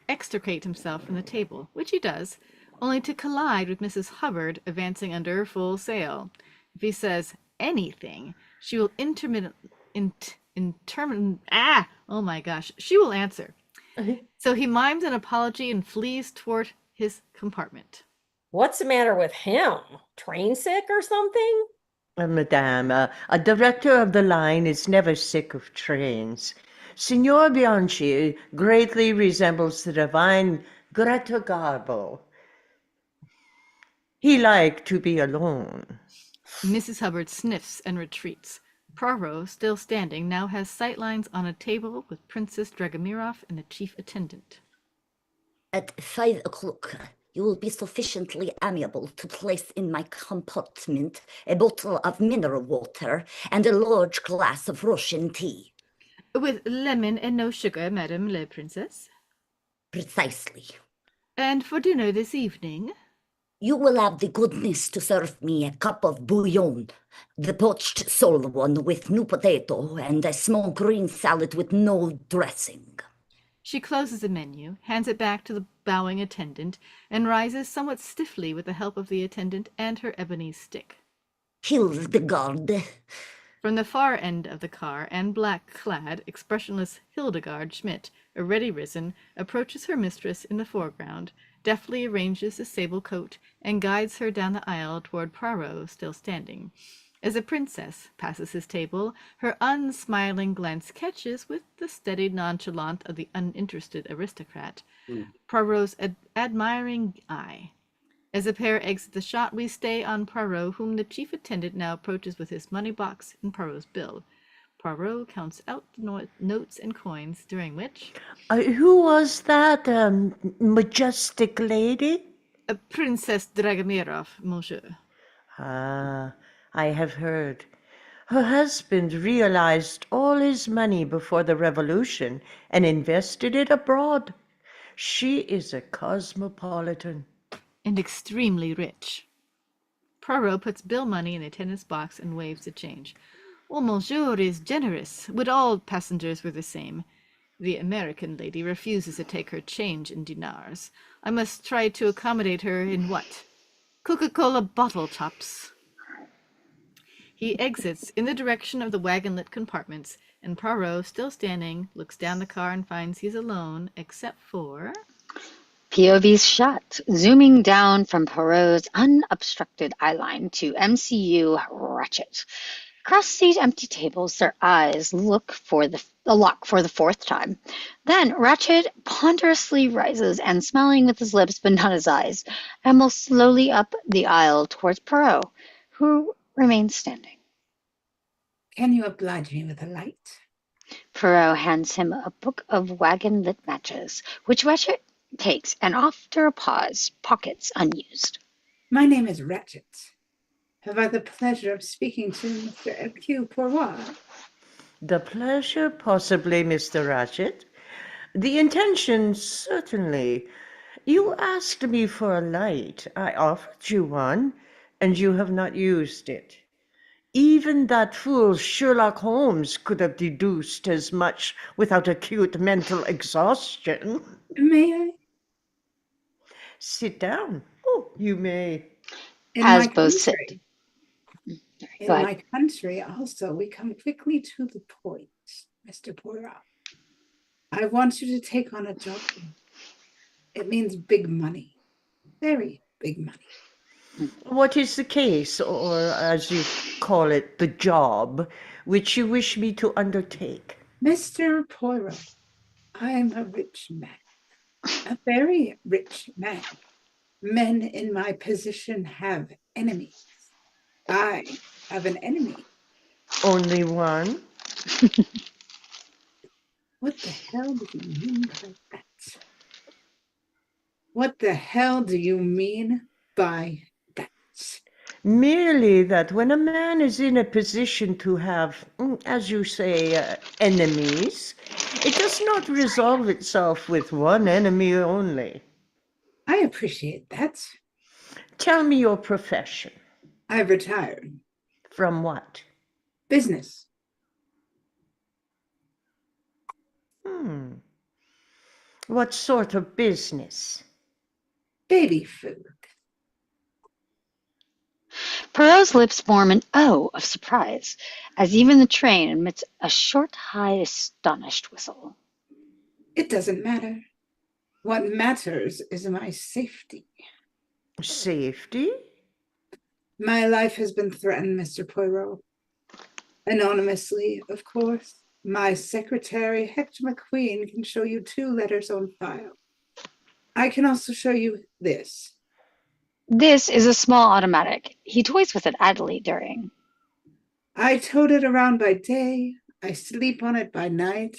extricate himself from the table, which he does, only to collide with Mrs. Hubbard advancing under full sail. If he says anything, she will she will answer. So he mimes an apology and flees toward his compartment. What's the matter with him? Train sick or something? Madame, a director of the line is never sick of trains. Signor Bianchi greatly resembles the divine Greta Garbo. He liked to be alone. Mrs. Hubbard sniffs and retreats. Poirot, still standing, now has sightlines on a table with Princess Dragomirov and the chief attendant. At 5 o'clock, you will be sufficiently amiable to place in my compartment a bottle of mineral water and a large glass of Russian tea. With lemon and no sugar, Madame la Princess. Precisely. And for dinner this evening? You will have the goodness to serve me a cup of bouillon, the poached sole one with new potato, and a small green salad with no dressing. She closes the menu, hands it back to the bowing attendant, and rises somewhat stiffly with the help of the attendant and her ebony stick. Hildegard. From the far end of the car, and black-clad, expressionless Hildegard Schmidt, already risen, approaches her mistress in the foreground, deftly arranges the sable coat, and guides her down the aisle toward Poirot, still standing. As the princess passes his table, her unsmiling glance catches, with the steady nonchalance of the uninterested aristocrat, Poirot's admiring eye. As the pair exit the shot, we stay on Poirot, whom the chief attendant now approaches with his money box and Poirot's bill. Poirot counts out the notes and coins, during which... Who was that majestic lady? Princess Dragomirov, monsieur. Ah, I have heard. Her husband realized all his money before the revolution and invested it abroad. She is a cosmopolitan. And extremely rich. Poirot puts bill money in the attendant's box and waves the change. Oh, monsieur is generous. Would all passengers were the same. The American lady refuses to take her change in dinars. I must try to accommodate her in what? Coca-Cola bottle tops. He exits in the direction of the wagon-lit compartments, and Poirot, still standing, looks down the car and finds he's alone, except for... POV's shot, zooming down from Poirot's unobstructed eyeline to MCU Ratchet. Across these empty tables, their eyes look for the fourth time. Then Ratchet ponderously rises and, smiling with his lips but not his eyes, ambles slowly up the aisle towards Poirot, who remains standing. Can you oblige me with a light? Poirot hands him a book of wagon-lit matches, which Ratchet takes, and after a pause, pockets unused. My name is Ratchet. Have I the pleasure of speaking to Mr. Hercule Poirot? The pleasure, possibly, Mr. Ratchet. The intention, certainly. You asked me for a light. I offered you one, and you have not used it. Even that fool Sherlock Holmes could have deduced as much without acute mental exhaustion. May I? Sit down. Oh, you may. In As my both country, sit. in Go ahead. my country also, we come quickly to the point, Mr. Poirot. I want you to take on a job. It means big money, very big money. What is the case, or as you call it, the job, which you wish me to undertake? Mr. Poirot, I am a rich man, a very rich man. Men in my position have enemies. I have an enemy. Only one? What the hell do you mean by that? What the hell do you mean by that? Merely that when a man is in a position to have, as you say, enemies, it does not resolve itself with one enemy only. I appreciate that. Tell me your profession. I've retired. From what? Business. What sort of business? Baby food. Perot's lips form an O of surprise, as even the train emits a short, high, astonished whistle. It doesn't matter. What matters is my safety. Safety? My life has been threatened, Mr. Poirot. Anonymously, of course. My secretary, Hector McQueen, can show you 2 letters on file. I can also show you this. This is a small automatic. He toys with it idly during. I towed it around by day. I sleep on it by night.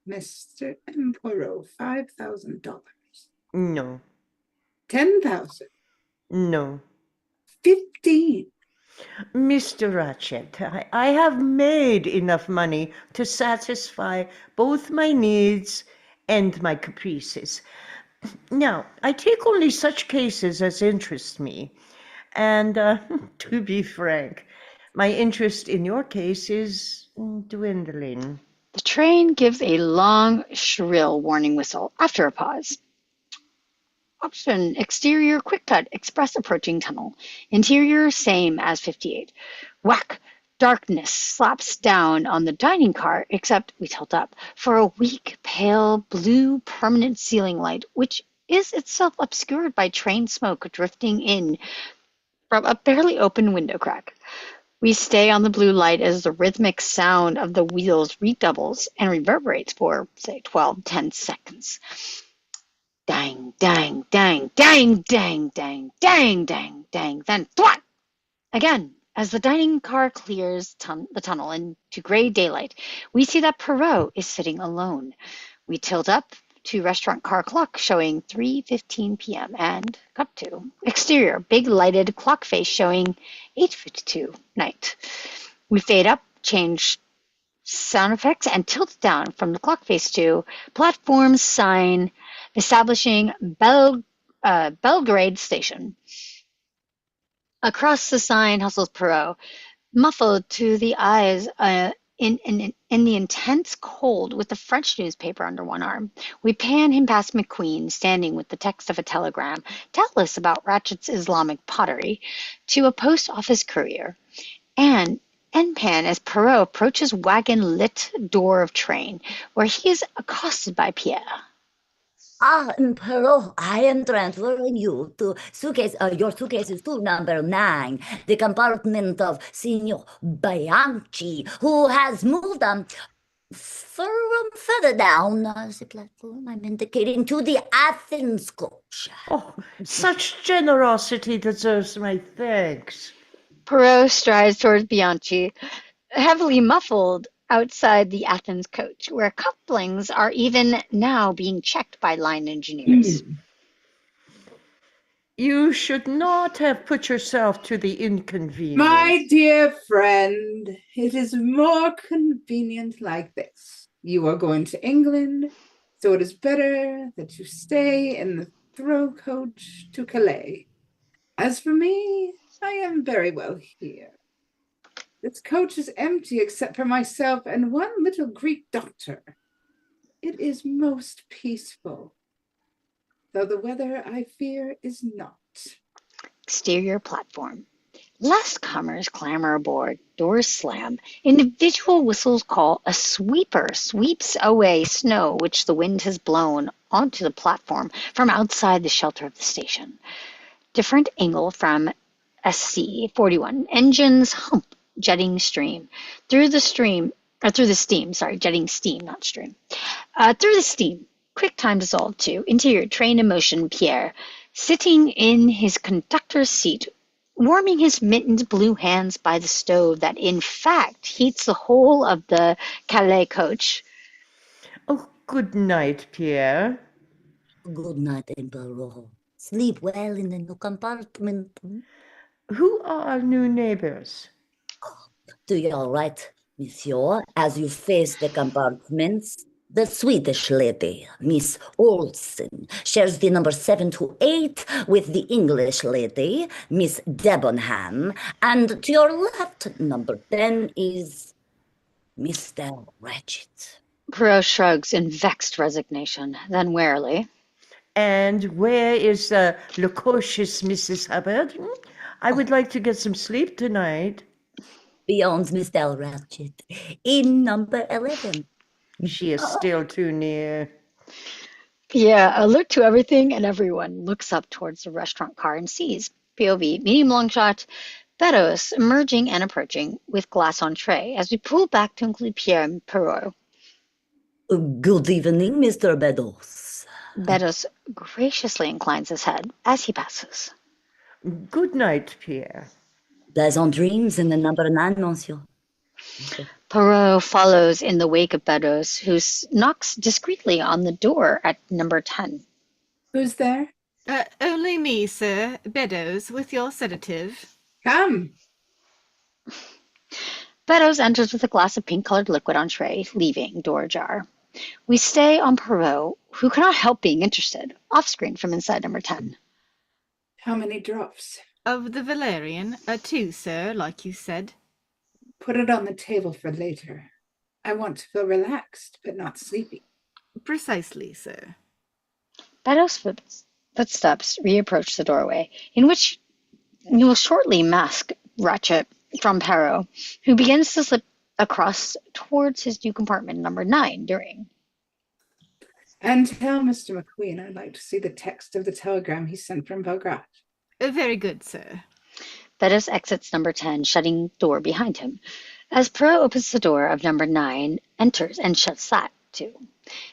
Mr. M. Poirot, $5,000. No. 10,000. No. 15. Mr. Ratchet, I have made enough money to satisfy both my needs and my caprices. Now, I take only such cases as interest me. And to be frank, my interest in your case is dwindling. The train gives a long, shrill warning whistle after a pause. Option: exterior quick cut express approaching tunnel. Interior same as 58. Whack! Darkness slaps down on the dining car, except we tilt up for a weak, pale blue permanent ceiling light, which is itself obscured by train smoke drifting in from a barely open window crack. We stay on the blue light as the rhythmic sound of the wheels redoubles and reverberates for, say, 10 seconds. Dang, dang, dang, dang, dang, dang, dang, dang, dang, then thwack! Again, as the dining car clears the tunnel into gray daylight, we see that Perot is sitting alone. We tilt up to restaurant car clock showing 3:15 p.m. and cut to exterior, big lighted clock face showing 8:52 night. We fade up, change sound effects, and tilt down from the clock face to platform sign establishing Belgrade Station. Across the sign hustles Perot, muffled to the eyes in the intense cold with the French newspaper under one arm. We pan him past McQueen, standing with the text of a telegram, doubtless about Ratchet's Islamic pottery, to a post office courier, and pan as Perot approaches wagon-lit door of train, where he is accosted by Pierre. Perot, I am transferring you to your suitcase is to number 9, the compartment of Signor Bianchi, who has moved further down the platform. I'm indicating to the Athens coach. Oh, such generosity deserves my thanks. Perot strides towards Bianchi, heavily muffled outside the Athens coach, where couplings are even now being checked by line engineers. You should not have put yourself to the inconvenience. My dear friend, it is more convenient like this. You are going to England, so it is better that you stay in the throw coach to Calais. As for me, I am very well here. This coach is empty except for myself and one little Greek doctor. It is most peaceful, though the weather, I fear, is not. Exterior platform. Last comers clamber aboard, doors slam. Individual whistles call. A sweeper sweeps away snow which the wind has blown onto the platform from outside the shelter of the station. Different angle from SC-41. Engines hump, jetting stream. Through the steam, sorry, jetting steam, not stream. Through the steam, quick time dissolved to. Interior, train in motion, Pierre. Sitting in his conductor's seat, warming his mittened blue hands by the stove that in fact heats the whole of the Calais coach. Oh, good night, Pierre. Good night, Emperor. Sleep well in the new compartment. Who are our new neighbors? To your right, monsieur, as you face the compartments, the Swedish lady, Miss Olsen, shares the number 728 with the English lady, Miss Debenham, and to your left, number 10 is Mr. Ratchet. Perot shrugs in vexed resignation, then warily. And where is the loquacious Mrs. Hubbard? I would like to get some sleep tonight. Beyond Mr. Ratchet, in number 11. She is still too near. Pierre, alert to everything and everyone, looks up towards the restaurant car and sees POV, medium long shot, Beddoes emerging and approaching with glass on tray as we pull back to include Pierre and Perot. Good evening, Mr. Beddoes. Beddoes graciously inclines his head as he passes. Good night, Pierre. Pleasant dreams in the number 9, monsieur. Perot follows in the wake of Beddoes, who knocks discreetly on the door at number 10. Who's there? Only me, sir. Beddoes, with your sedative. Come. Beddoes enters with a glass of pink-colored liquid on tray, leaving door ajar. We stay on Perot, who cannot help being interested, off-screen from inside number 10. How many drops? Of the Valerian, 2, sir, like you said. Put it on the table for later. I want to feel relaxed, but not sleepy. Precisely, sir. Beddoes' footsteps reapproach the doorway, in which you will shortly mask Ratchet from Perot, who begins to slip across towards his new compartment number 9 during. And tell Mr. McQueen I'd like to see the text of the telegram he sent from Belgrade. Very good, sir. Beddoes exits number 10, shutting door behind him. As Perot opens the door of number 9, enters and shuts that too.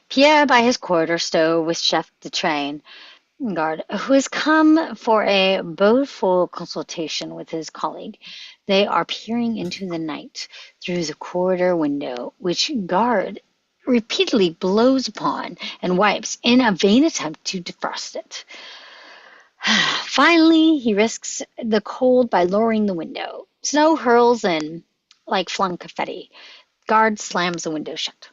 Pierre by his corridor stove with Chef de Train guard, who has come for a bodeful consultation with his colleague. They are peering into the night through the corridor window, which guard repeatedly blows upon and wipes in a vain attempt to defrost it. Finally, he risks the cold by lowering the window. Snow hurls in like flung confetti. Guard slams the window shut.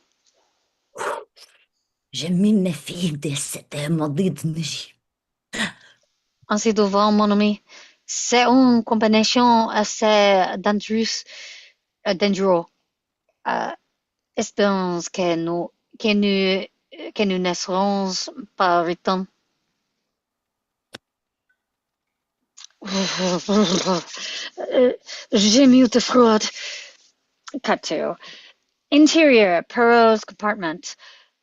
Je me méfie de cette maudite magie. Ainsi devant mon ami, c'est une combinaison assez dangereuse. Espérons que nous ne serons pas retenus. J'ai mieux de froid. Cut to. Interior, Perot's compartment.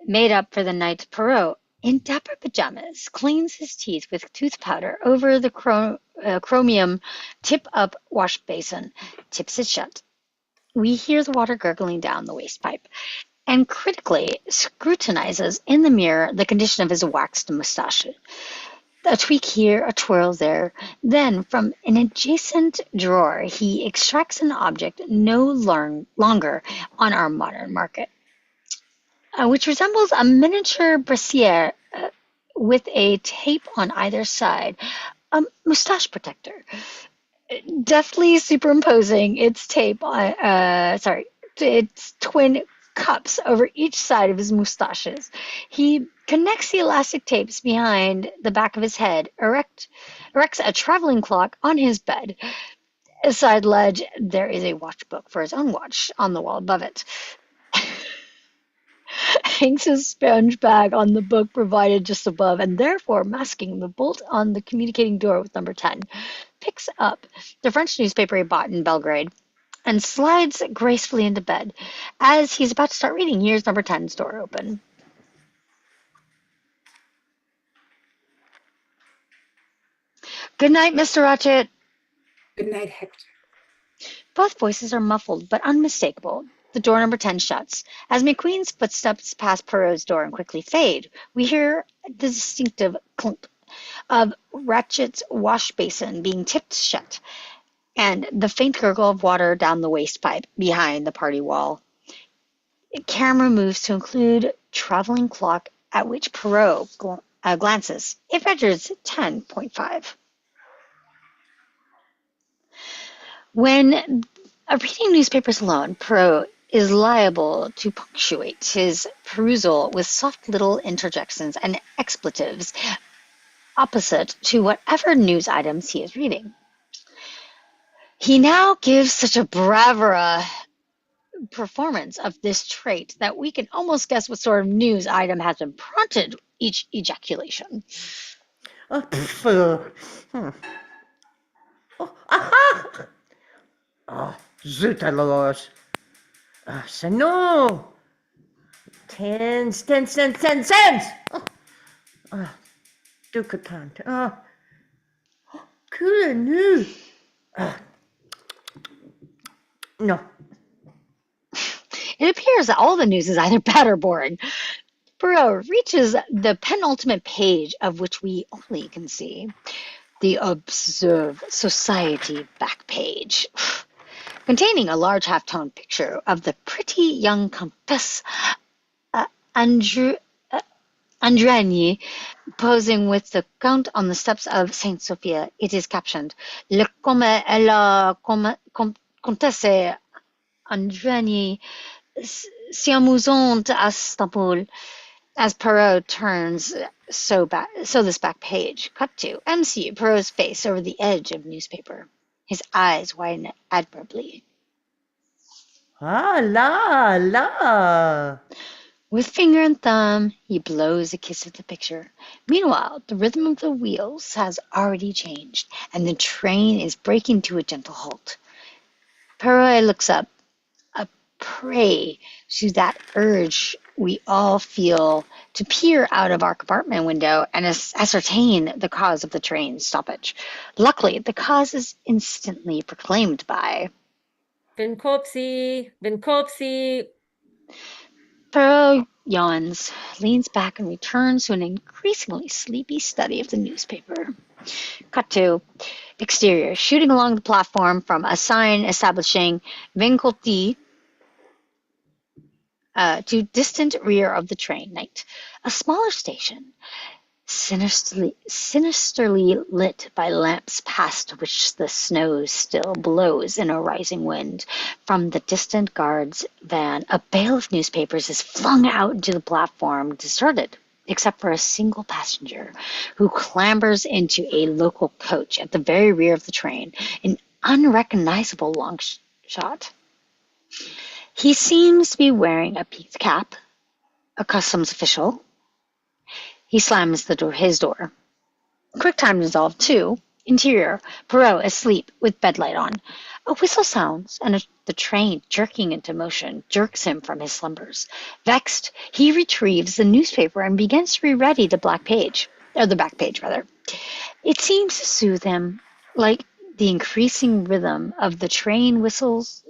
Made up for the night, Perot, in dapper pajamas, cleans his teeth with tooth powder over the chromium tip-up wash basin, tips it shut. We hear the water gurgling down the waste pipe, and critically scrutinizes in the mirror the condition of his waxed mustache. A tweak here, a twirl there. Then, from an adjacent drawer, he extracts an object no longer on our modern market, which resembles a miniature brassiere with a tape on either side, a mustache protector. Deftly superimposing its its twin cups over each side of his mustaches. He connects the elastic tapes behind the back of his head, erects a traveling clock on his bed. A side ledge, there is a watch book for his own watch on the wall above it. Hangs his sponge bag on the book provided just above, and therefore masking the bolt on the communicating door with number 10. picks up the French newspaper he bought in Belgrade and slides gracefully into bed. As he's about to start reading, he hears number 10's door open. Good night, Mr. Ratchet. Good night, Hector. Both voices are muffled but unmistakable. The door number 10 shuts. As McQueen's footsteps pass Perot's door and quickly fade, we hear the distinctive clunk of Ratchet's wash basin being tipped shut, and the faint gurgle of water down the waste pipe behind the party wall. The camera moves to include traveling clock at which Perot glances. It measures 10:5. When reading newspapers alone, Perot is liable to punctuate his perusal with soft little interjections and expletives opposite to whatever news items he is reading. He now gives such a bravura performance of this trait that we can almost guess what sort of news item has been prompted each ejaculation. Oh, aha! Oh, zut alors. C'est no. 10 cents. Ducatant. Que nu. No. It appears that all the news is either bad or boring. Perot reaches the penultimate page, of which we only can see the Observe Society back page, containing a large half-tone picture of the pretty young Comtesse Andriani posing with the Count on the steps of Saint Sophia. It is captioned, Le Comte et la Comtesse Andriani s'amusent à Istanbul. As Perot turns so this back page. Cut to MC, Perot's face over the edge of newspaper. His eyes widen admirably. Ah, la. With finger and thumb, he blows a kiss at the picture. Meanwhile, the rhythm of the wheels has already changed, and the train is braking to a gentle halt. Perot looks up, a prey to that urge we all feel to peer out of our compartment window and ascertain the cause of the train's stoppage. Luckily, the cause is instantly proclaimed by Vinkopsi. Perot yawns, leans back, and returns to an increasingly sleepy study of the newspaper. Cut to exterior, shooting along the platform from a sign establishing Vinkopsi to distant rear of the train. Night. A smaller station, sinisterly lit by lamps past which the snow still blows in a rising wind. From the distant guard's van, a bale of newspapers is flung out into the platform, deserted, except for a single passenger who clambers into a local coach at the very rear of the train, an unrecognizable long shot. He seems to be wearing a peaked cap, a customs official. He slams his door. Quick time resolved, too. Interior, Perot asleep with bedlight on. A whistle sounds, and the train, jerking into motion, jerks him from his slumbers. Vexed, he retrieves the newspaper and begins to reread the back page. It seems to soothe him, like the increasing rhythm of the train wheels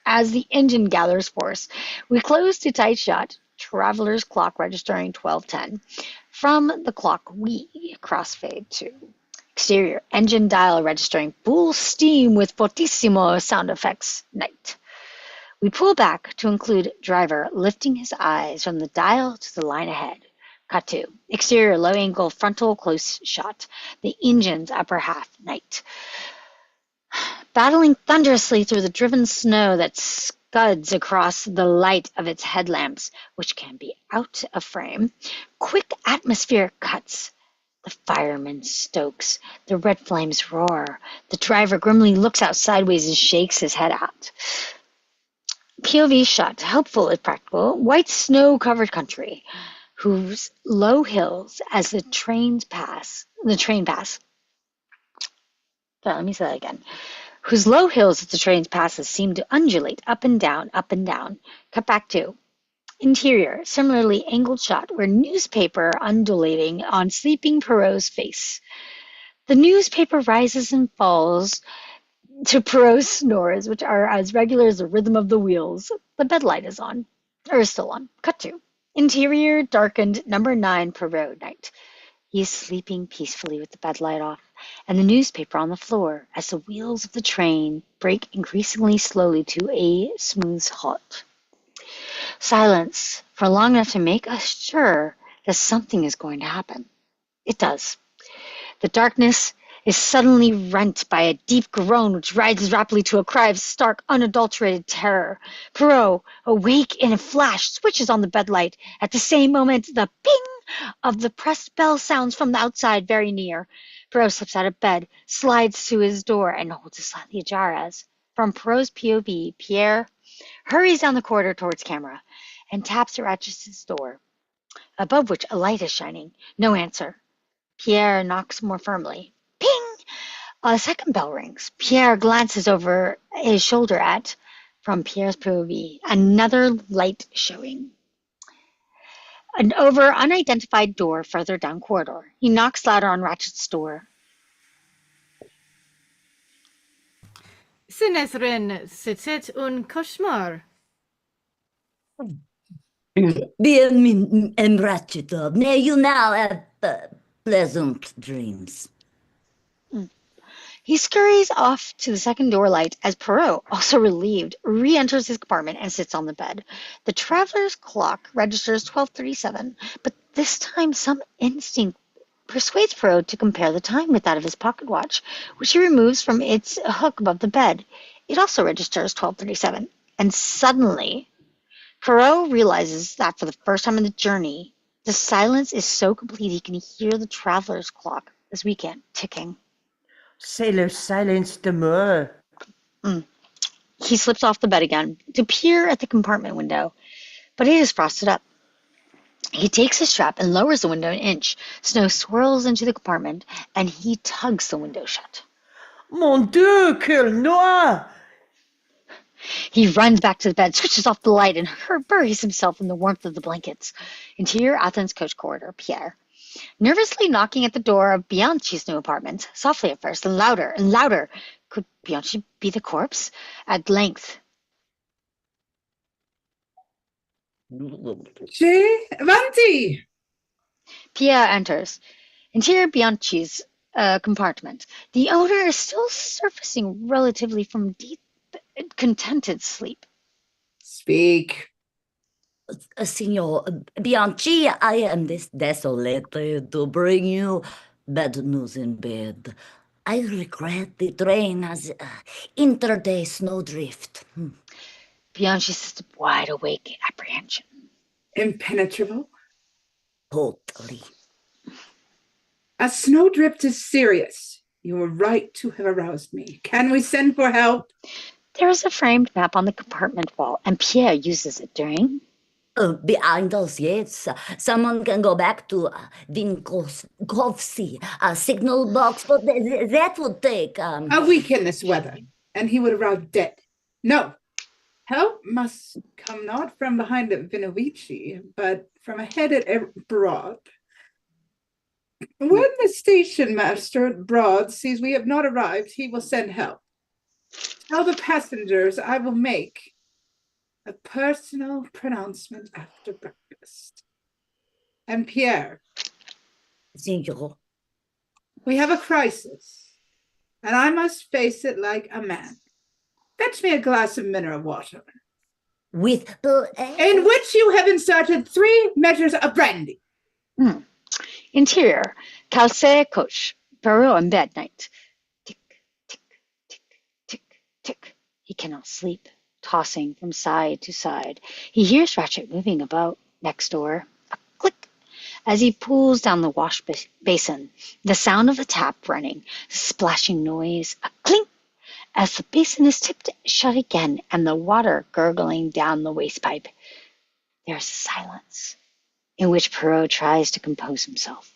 as the engine gathers force. We close to tight shut, traveler's clock registering 12:10. From the clock, we crossfade to exterior, engine dial registering full steam with fortissimo sound effects. Night. We pull back to include driver lifting his eyes from the dial to the line ahead. Cut to exterior, low angle, frontal close shot. The engine's upper half. Night. Battling thunderously through the driven snow that scuds across the light of its headlamps, which can be out of frame. Quick atmospheric cuts. The fireman stokes. The red flames roar. The driver grimly looks out sideways and shakes his head out. POV shot, helpful if practical. White snow-covered country. whose low hills as the train pass. Sorry, let me say that again. Whose low hills as the train passes seem to undulate up and down, up and down. Cut back to interior, similarly angled shot where newspaper undulating on sleeping Perrault's face. The newspaper rises and falls to Perrault's snores, which are as regular as the rhythm of the wheels. The bed light is on, or is still on. Cut to interior, darkened, number 9 Perrault night. He is sleeping peacefully with the bed light off and the newspaper on the floor as the wheels of the train break increasingly slowly to a smooth halt. Silence for long enough to make us sure that something is going to happen. It does. The darkness is suddenly rent by a deep groan which rises rapidly to a cry of stark, unadulterated terror. Perrault, awake in a flash, switches on the bed light. At the same moment, the ping of the pressed bell sounds from the outside very near. Perrault slips out of bed, slides to his door, and holds it slightly ajar as, from Perrault's POV, Pierre hurries down the corridor towards camera and taps at Ratchet's door, above which a light is shining. No answer. Pierre knocks more firmly. Ping! A second bell rings. Pierre glances over his shoulder at, from Pierre's POV, another light showing. An over unidentified door further down corridor. He knocks louder on Ratchet's door. Ce n'est rien, c'était un cauchemar. Bien, Ratchet, may you now have pleasant dreams. He scurries off to the second door light as Perrault, also relieved, re-enters his compartment and sits on the bed. The traveler's clock registers 12:37, but this time some instinct persuades Perrault to compare the time with that of his pocket watch, which he removes from its hook above the bed. It also registers 12:37, and suddenly Perrault realizes that for the first time in the journey, the silence is so complete he can hear the traveler's clock this weekend ticking. C'est le silence de mort. He slips off the bed again to peer at the compartment window, but it is frosted up. He takes his strap and lowers the window an inch. Snow swirls into the compartment, and he tugs the window shut. Mon Dieu, quel noir! He runs back to the bed, switches off the light, and buries himself in the warmth of the blankets. Interior Athens coach corridor, Pierre. Nervously knocking at the door of Bianchi's new apartment, softly at first, and louder and louder. Could Bianchi be the corpse? At length. Che, avanti! Pierre enters. Interior Bianchi's compartment. The owner is still surfacing relatively from deep, contented sleep. Speak. Signor Bianchi, I am desolate to bring you bad news in bed. I regret the train has entered a snowdrift. Bianchi sits up wide awake in apprehension. Impenetrable? Totally. A snowdrift is serious. You were right to have aroused me. Can we send for help? There is a framed map on the compartment wall, and Pierre uses it during... Behind us, yes. Someone can go back to Vinkovsky, a signal box, but that would take... A week in this weather, and he would arrive dead. No. Help must come not from behind at Vinovici, but from ahead at Broad. When the station master at Broad sees we have not arrived, he will send help. Tell the passengers I will make a personal pronouncement after breakfast. And Pierre. Signor. We have a crisis, and I must face it like a man. Fetch me a glass of mineral water. With the... In which you have inserted 3 measures of brandy. Interior, Calce coach, Perrault in bed night. Tick, tick, tick, tick, tick. He cannot sleep, tossing from side to side. He hears Ratchet moving about next door. A click as he pulls down the wash basin. The sound of the tap running, the splashing noise, a clink as the basin is tipped shut again and the water gurgling down the waste pipe. There's silence. in which Perrault tries to compose himself.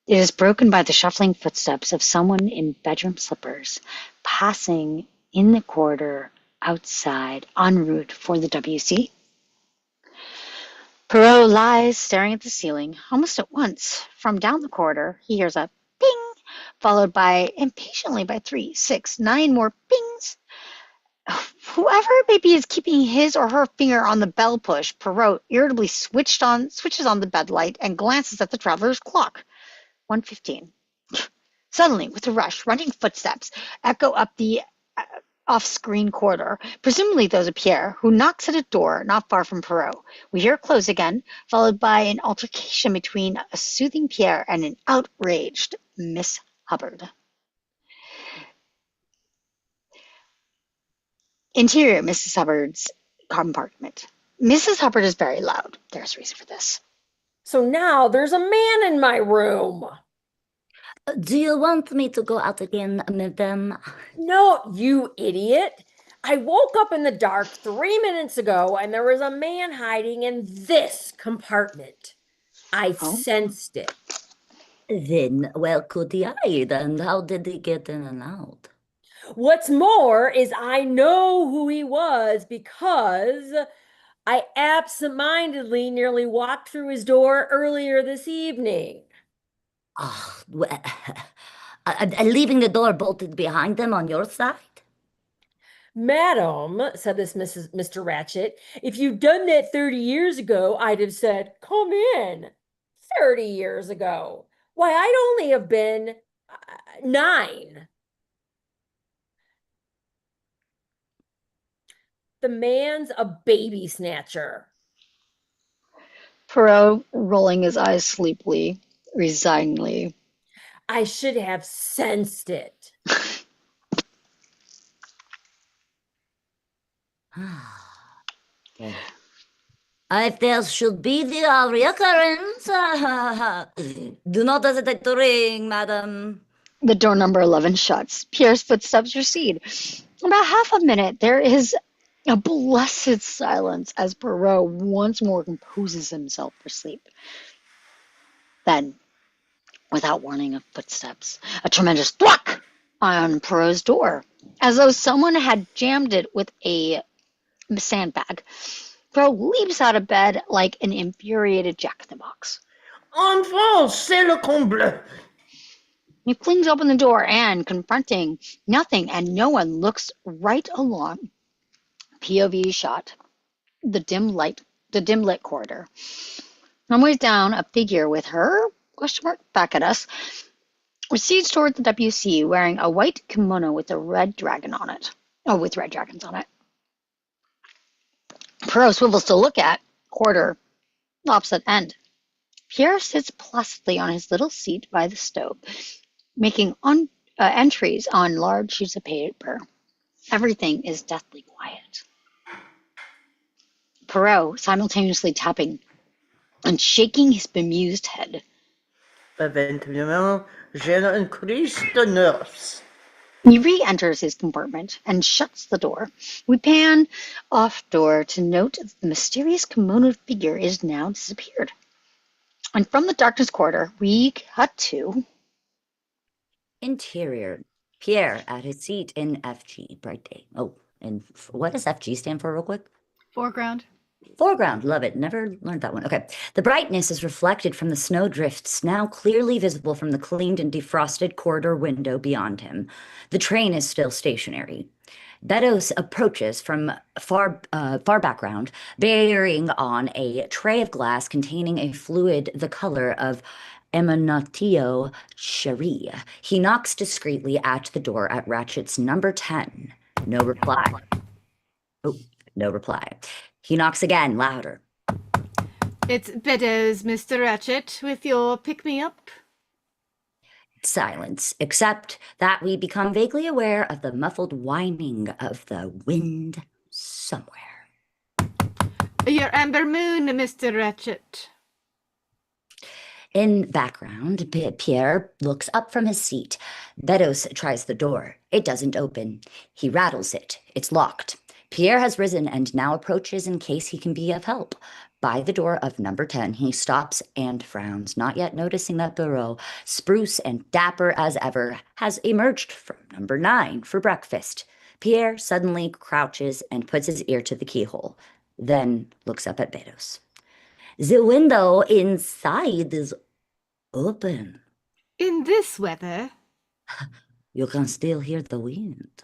It is broken by the shuffling footsteps of someone in bedroom slippers passing in the corridor outside en route for the WC. Perrault lies staring at the ceiling. Almost at once, from down the corridor, he hears a ping, followed by, impatiently by 3, 6, 9 more pings. Whoever it may be is keeping his or her finger on the bell push. Perrault irritably switches on the bed light and glances at the traveler's clock. 1:15. Suddenly, with a rush, running footsteps echo up the off-screen corridor, presumably those of Pierre, who knocks at a door not far from Perrault. We hear it close again, followed by an altercation between a soothing Pierre and an outraged Miss Hubbard. Interior Mrs. Hubbard's compartment. Mrs. Hubbard is very loud. There's a reason for this. So now there's a man in my room. Do you want me to go out again, madame? No, you idiot. I woke up in the dark 3 minutes ago and there was a man hiding in this compartment. I sensed it. Then, well, could he hide? And how did he get in and out? What's more is I know who he was because I absentmindedly nearly walked through his door earlier this evening. Oh, well, leaving the door bolted behind them on your side? Madam, said this Mr. Ratchet, if you'd done that 30 years ago, I'd have said, come in. 30 years ago. Why, I'd only have been 9. The man's a baby snatcher. Perrault rolling his eyes sleepily, resignedly. I should have sensed it. If there should be the reoccurrence, do not hesitate to ring, madam. The door number 11 shuts. Pierre's footsteps recede. About half a minute, there is a blessed silence as Perrault once more composes himself for sleep. Then, without warning of footsteps, a tremendous thwack on Perrault's door, as though someone had jammed it with a sandbag. Perrault leaps out of bed like an infuriated jack-in-the-box. Enfant, c'est le comble. He flings open the door and, confronting nothing and no one, looks right along POV shot, the dim lit corridor. Some ways down, a figure with her question mark back at us recedes toward the WC wearing a white kimono with a red dragon on it. Oh, with red dragons on it. Perrault swivels to look at corridor opposite end. Pierre sits placidly on his little seat by the stove, making entries on large sheets of paper. Everything is deathly quiet. Perrault simultaneously tapping and shaking his bemused head. Eventuellement, j'ai une crise de nerfs. He re-enters his compartment and shuts the door. We pan off door to note that the mysterious kimono figure is now disappeared. And from the darkness corridor, we cut to Interior. Pierre at his seat in FG. Bright day. Oh, and what does FG stand for real quick? Foreground. Foreground. Love it. Never learned that one. Okay. The brightness is reflected from the snow drifts now clearly visible from the cleaned and defrosted corridor window beyond him. The train is still stationary. Beddoes approaches from far background, bearing on a tray of glass containing a fluid the color of Emanatio Cherie. He knocks discreetly at the door at Ratchet's number 10. No reply. Oh, no reply. He knocks again, louder. It's Beddoes, Mr. Ratchet, with your pick-me-up. Silence, except that we become vaguely aware of the muffled whining of the wind somewhere. Your amber moon, Mr. Ratchet. In background, Pierre looks up from his seat. Beddoes tries the door. It doesn't open. He rattles it. It's locked. Pierre has risen and now approaches in case he can be of help. By the door of number 10, he stops and frowns, not yet noticing that Barreau, spruce and dapper as ever, has emerged from number 9 for breakfast. Pierre suddenly crouches and puts his ear to the keyhole, then looks up at Bedos. The window inside is open. In this weather? You can still hear the wind.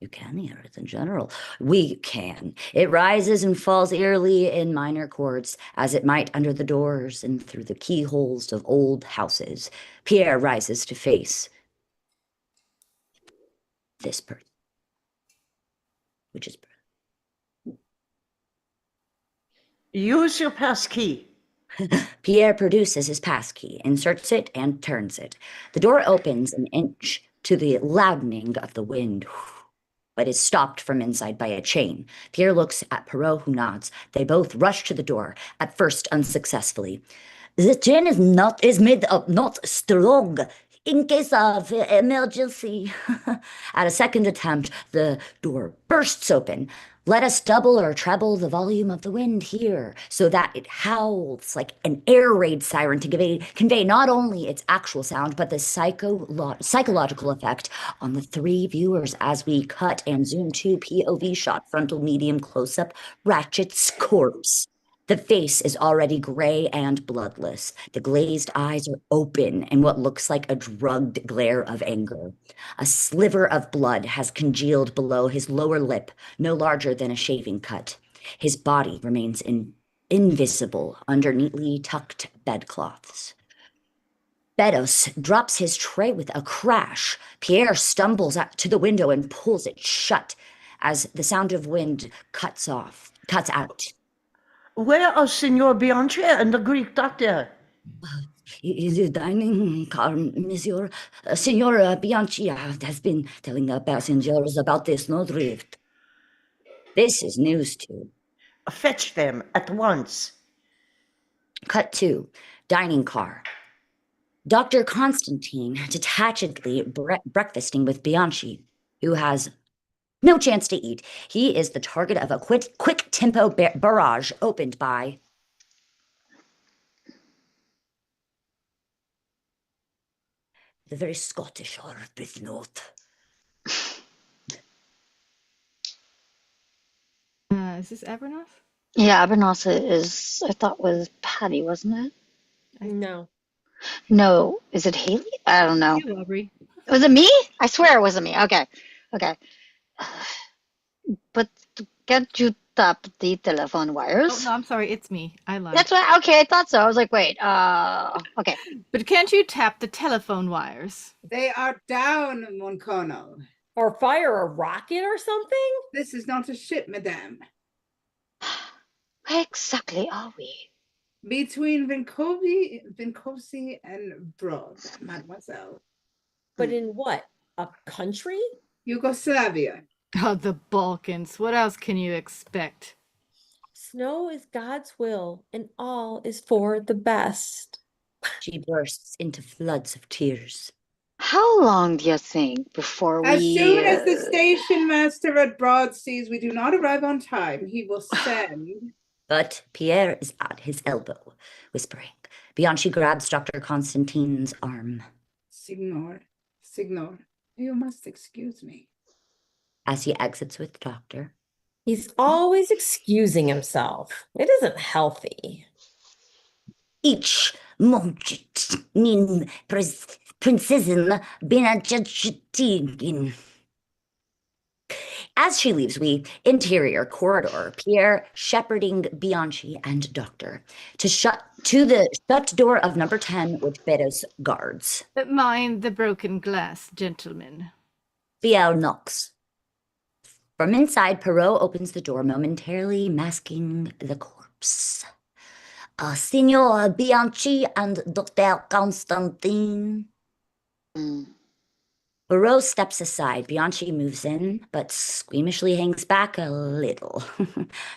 You can hear it in general. We can. It rises and falls eerily in minor chords, as it might under the doors and through the keyholes of old houses. Pierre rises to face this person, which is Use your pass key. Pierre produces his passkey, inserts it, and turns it. The door opens an inch to the loudening of the wind, but is stopped from inside by a chain. Pierre looks at Perrault, who nods. They both rush to the door, at first unsuccessfully. The chain is made of not strong. In case of emergency. At a second attempt, the door bursts open. Let us double or treble the volume of the wind here, so that it howls like an air raid siren to convey not only its actual sound, but the psychological effect on the 3 viewers as we cut and zoom to POV shot, frontal, medium, close-up, Ratchet's corpse. The face is already gray and bloodless. The glazed eyes are open in what looks like a drugged glare of anger. A sliver of blood has congealed below his lower lip, no larger than a shaving cut. His body remains invisible under neatly tucked bedcloths. Bedos drops his tray with a crash. Pierre stumbles to the window and pulls it shut as the sound of wind cuts out. Where are Signor Bianchi and the Greek doctor? In the dining car, monsieur. Signor Bianchi has been telling the passengers about the snowdrift. This is news too. Fetch them at once. Cut 2, dining car. Dr. Constantine detachedly breakfasting with Bianchi, who has no chance to eat. He is the target of a quick tempo barrage opened by the very Scottish Arbuthnot. Is this Abernoth? Yeah, Abernoth is, I thought was Patty, wasn't it? No. No, is it Haley? I don't know. You, Aubrey. Was it me? I swear it wasn't me. Okay. But can't you tap the telephone Oh, wires? no, I'm sorry. It's me. I lied. That's what, okay, I thought so. I was like, wait, okay. But can't you tap the telephone wires? They are down, Moncono. Or fire a rocket or something? This is not a ship, madame. Where exactly are we? Between Vincosi and Broad, mademoiselle. But in what? A country? Yugoslavia. Oh, the Balkans. What else can you expect? Snow is God's will, and all is for the best. She bursts into floods of tears. How long do you think before As we... soon as the station master at Broad sees we do not arrive on time, he will send. But Pierre is at his elbow, whispering. Bianchi grabs Dr. Constantine's arm. Signor, you must excuse me. As he exits with the doctor. He's always excusing himself. It isn't healthy. Ich moment min prinzessin Benedictine. As she leaves, interior corridor, Pierre shepherding Bianchi and Doctor to the shut door of number 10 with Bedos guards. Mind the broken glass, gentlemen. Pierre knocks. From inside, Perrault opens the door, momentarily masking the corpse. Signor Bianchi and Dr. Constantine. Perrault steps aside. Bianchi moves in, but squeamishly hangs back a little.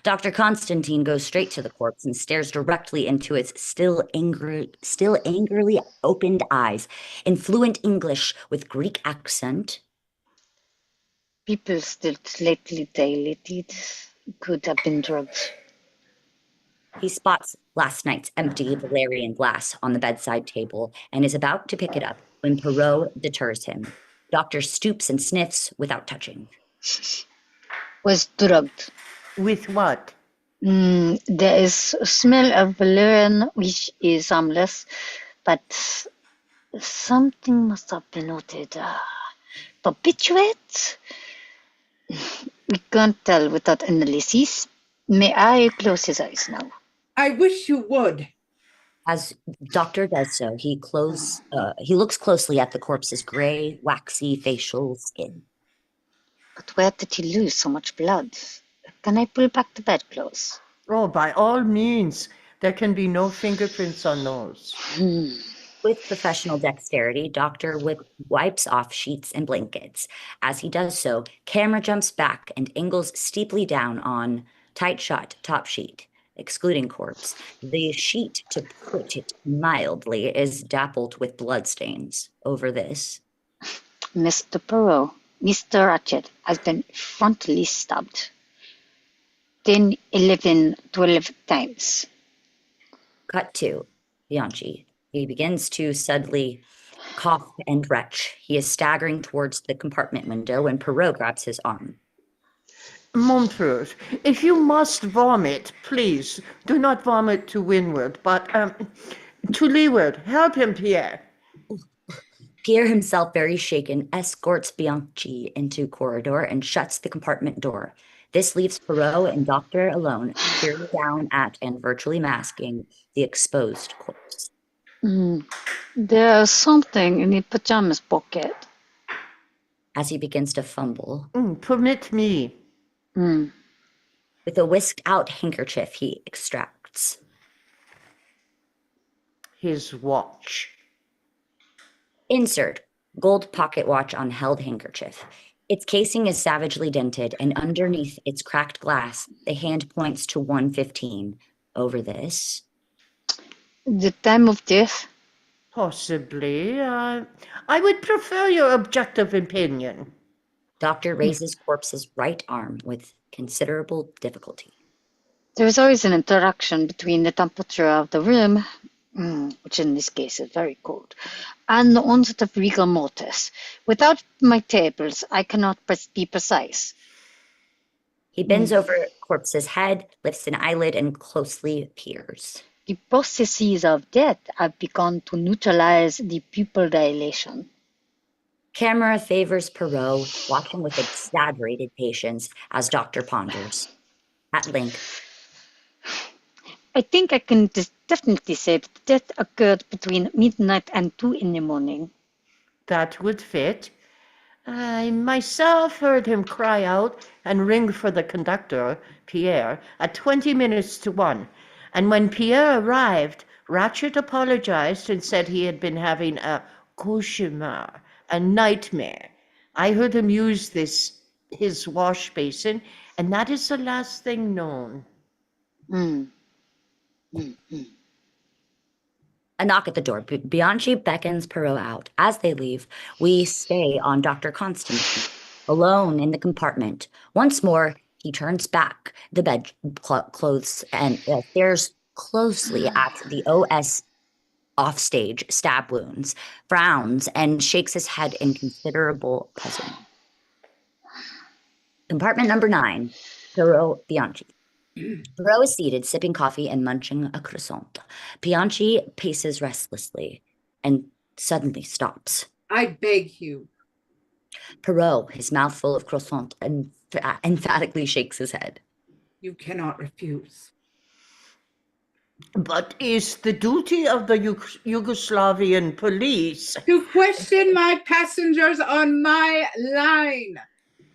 Dr. Constantine goes straight to the corpse and stares directly into its still angrily opened eyes. In fluent English with Greek accent. People still lately dilated. Could have been drugged. He spots last night's empty Valerian glass on the bedside table and is about to pick it up when Perot deters him. Doctor stoops and sniffs without touching. Was drugged. With what? There is a smell of valerian which is harmless, but something must have been noted. Perpetuate? We can't tell without analysis. May I close his eyes now? I wish you would. As Doctor does so, he looks closely at the corpse's gray, waxy facial skin. But where did he lose so much blood? Can I pull back the bedclothes? Oh, by all means. There can be no fingerprints on those. With professional dexterity, Doctor wipes off sheets and blankets. As he does so, camera jumps back and angles steeply down on tight shut top sheet, excluding corpse. The sheet, to put it mildly, is dappled with bloodstains. Over this, Mr. Perot, Mr. Ratchet has been frontally stabbed 10, 11, 12 times. cut to Bianchi. He begins to suddenly cough and retch. He is staggering towards the compartment window when Perot grabs his arm. Montrose, if you must vomit, please do not vomit to windward, but to leeward. Help him, Pierre. Pierre, himself very shaken, escorts Bianchi into corridor and shuts the compartment door. This leaves Perot and Doctor alone, peering down at and virtually masking the exposed corpse. There's something in the pajamas pocket. As he begins to fumble, Permit me. with a whisked-out handkerchief, he extracts His watch. insert gold pocket watch on held handkerchief. Its casing is savagely dented, and underneath its cracked glass, the hand points to 1:15. Over this, The time of death? Possibly. I would prefer your objective opinion. Doctor raises corpse's right arm with considerable difficulty. There is always an interaction between the temperature of the room, which in this case is very cold, and the onset of rigor mortis. Without my tables, I cannot be precise. He bends over corpse's head, lifts an eyelid, and closely peers. The processes of death have begun to neutralize the pupil dilation. Camera favors Perot, watching with exaggerated patience as Doctor ponders. At length, I think I can definitely say that death occurred between midnight and 2 in the morning. That would fit. I myself heard him cry out and ring for the conductor, Pierre, at 20 minutes to 1. And when Pierre arrived, Ratchet apologized and said he had been having a cauchemar, a nightmare. I heard him use his wash basin, and that is the last thing known. a knock at the door. Bianchi beckons Perot out. As they leave, we stay on Dr. Constantine, alone in the compartment. Once more, he turns back the bed clothes and stares closely at the OS offstage stab wounds, frowns, and shakes his head in considerable puzzlement. Compartment number 9, Perot Bianchi. Perot is seated, sipping coffee and munching a croissant. Bianchi paces restlessly and suddenly stops. I beg you. Perot, his mouth full of croissant, emphatically shakes his head. You cannot refuse. But is the duty of the Yugoslavian police To question my passengers on my line,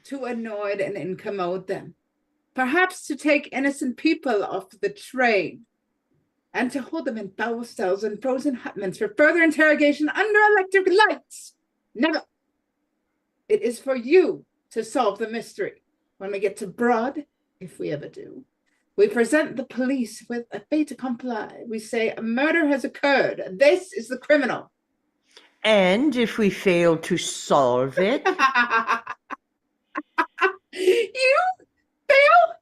to annoy and incommode them, perhaps to take innocent people off the train, and to hold them in foul cells and frozen hutments for further interrogation under electric lights? Never. It is for you to solve the mystery. When we get to Broad, if we ever do, we present the police with a fait accompli. We say a murder has occurred. This is the criminal. And if we fail to solve it? You fail?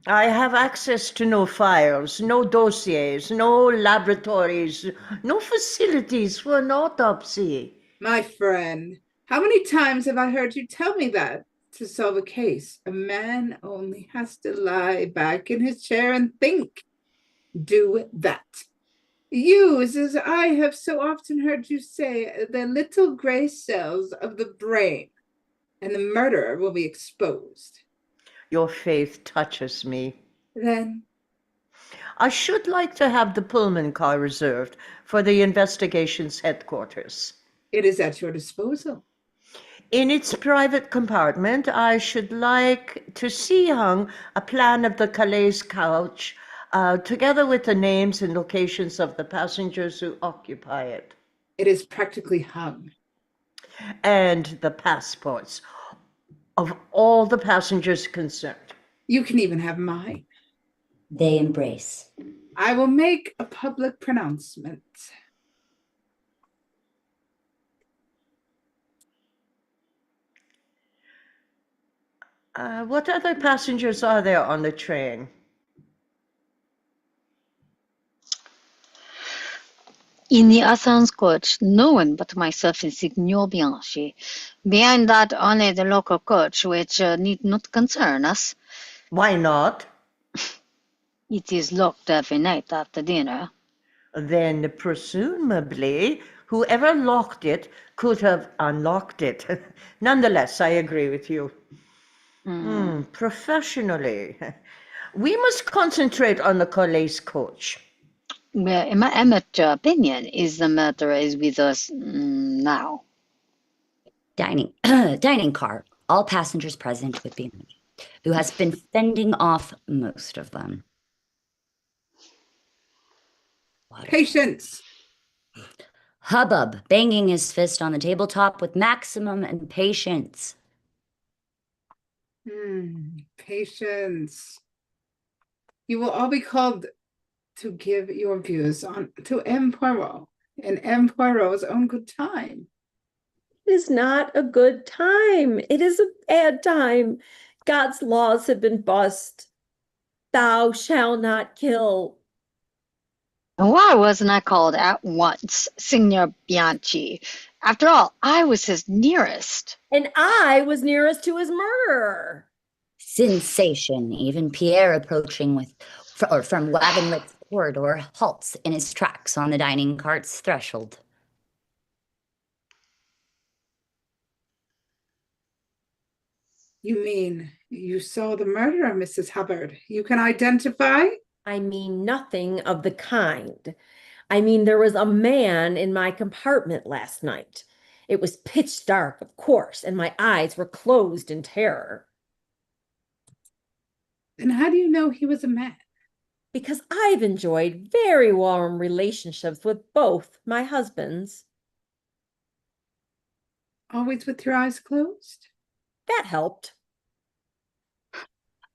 I have access to no files, no dossiers, no laboratories, no facilities for an autopsy. My friend, how many times have I heard you tell me that to solve a case? A man only has to lie back in his chair and think. Do that. Use, as I have so often heard you say, the little gray cells of the brain, and the murderer will be exposed. Your faith touches me. Then I should like to have the Pullman car reserved for the investigation's headquarters. it is at your disposal. In its private compartment, I should like to see hung a plan of the Calais couch, together with the names and locations of the passengers who occupy it, It is practically hung. and the passports of all the passengers concerned. You can even have mine. They embrace. I will make a public pronouncement. What other passengers are there on the train? In the Assange coach, no one but myself and Signor Bianchi. Behind that, only the local coach, which need not concern us. Why not? It is locked every night after dinner. Then presumably whoever locked it could have unlocked it. Nonetheless, I agree with you. Professionally, we must concentrate on the Calais coach. Well, in my amateur opinion, is the murderer is with us now. Dining car. All passengers present with Bianchi, who has been fending off most of them. Patience. Hubbub, banging his fist on the tabletop with maximum impatience. Patience. You will all be called to give your views on to M. Poirot in M. Poirot's own good time. It is not a good time. It is a bad time. God's laws have been bust. Thou shalt not kill. And why wasn't I called at once, Signor Bianchi? After all, I was his nearest. And I was nearest to his murderer. Sensation. Even Pierre approaching from Wagonlet's corridor halts in his tracks on the dining cart's threshold. You mean you saw the murderer, Mrs. Hubbard? You can identify? I mean nothing of the kind. I mean, there was a man in my compartment last night. It was pitch dark, of course, and my eyes were closed in terror. Then how do you know he was a man? Because I've enjoyed very warm relationships with both my husbands. Always with your eyes closed? That helped.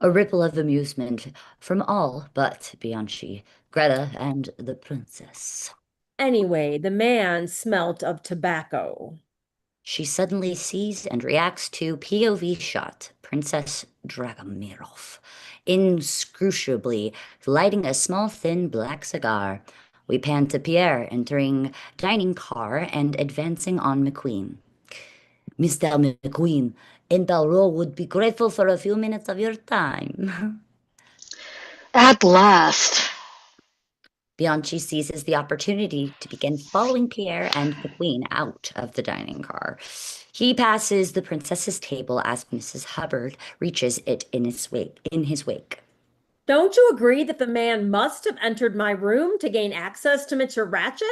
A ripple of amusement from all but Bianchi, Greta, and the princess. Anyway, the man smelt of tobacco. She suddenly sees and reacts to POV shot, Princess Dragomirov, inscrutably lighting a small thin black cigar. We pan to Pierre entering dining car and advancing on McQueen. Mr. McQueen, Poirot would be grateful for a few minutes of your time. At last. Bianchi seizes the opportunity to begin following Pierre and the Queen out of the dining car. He passes the princess's table as Mrs. Hubbard reaches it in his wake. Don't you agree that the man must have entered my room to gain access to Mr. Ratchet?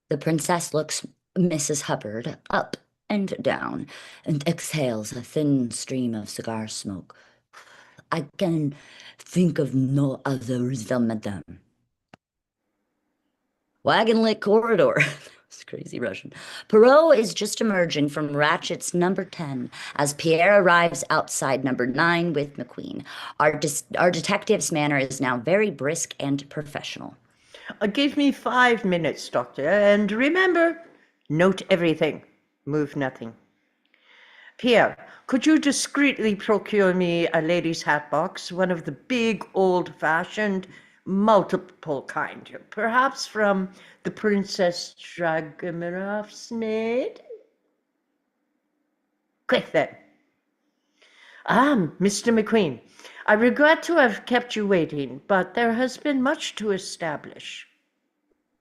The princess looks Mrs. Hubbard up and down and exhales a thin stream of cigar smoke. I can think of no other reason, madame. Wagonlit corridor. It's crazy Russian. Poirot is just emerging from Ratchet's number 10 as Pierre arrives outside number 9 with McQueen. Our detective's manner is now very brisk and professional. Give me 5 minutes, Doctor, and remember, note everything, move nothing. Pierre, could you discreetly procure me a lady's hat box, one of the big, old-fashioned, multiple kind, perhaps from the Princess Dragomirov's maid? Quick then. Mr. McQueen, I regret to have kept you waiting, but there has been much to establish.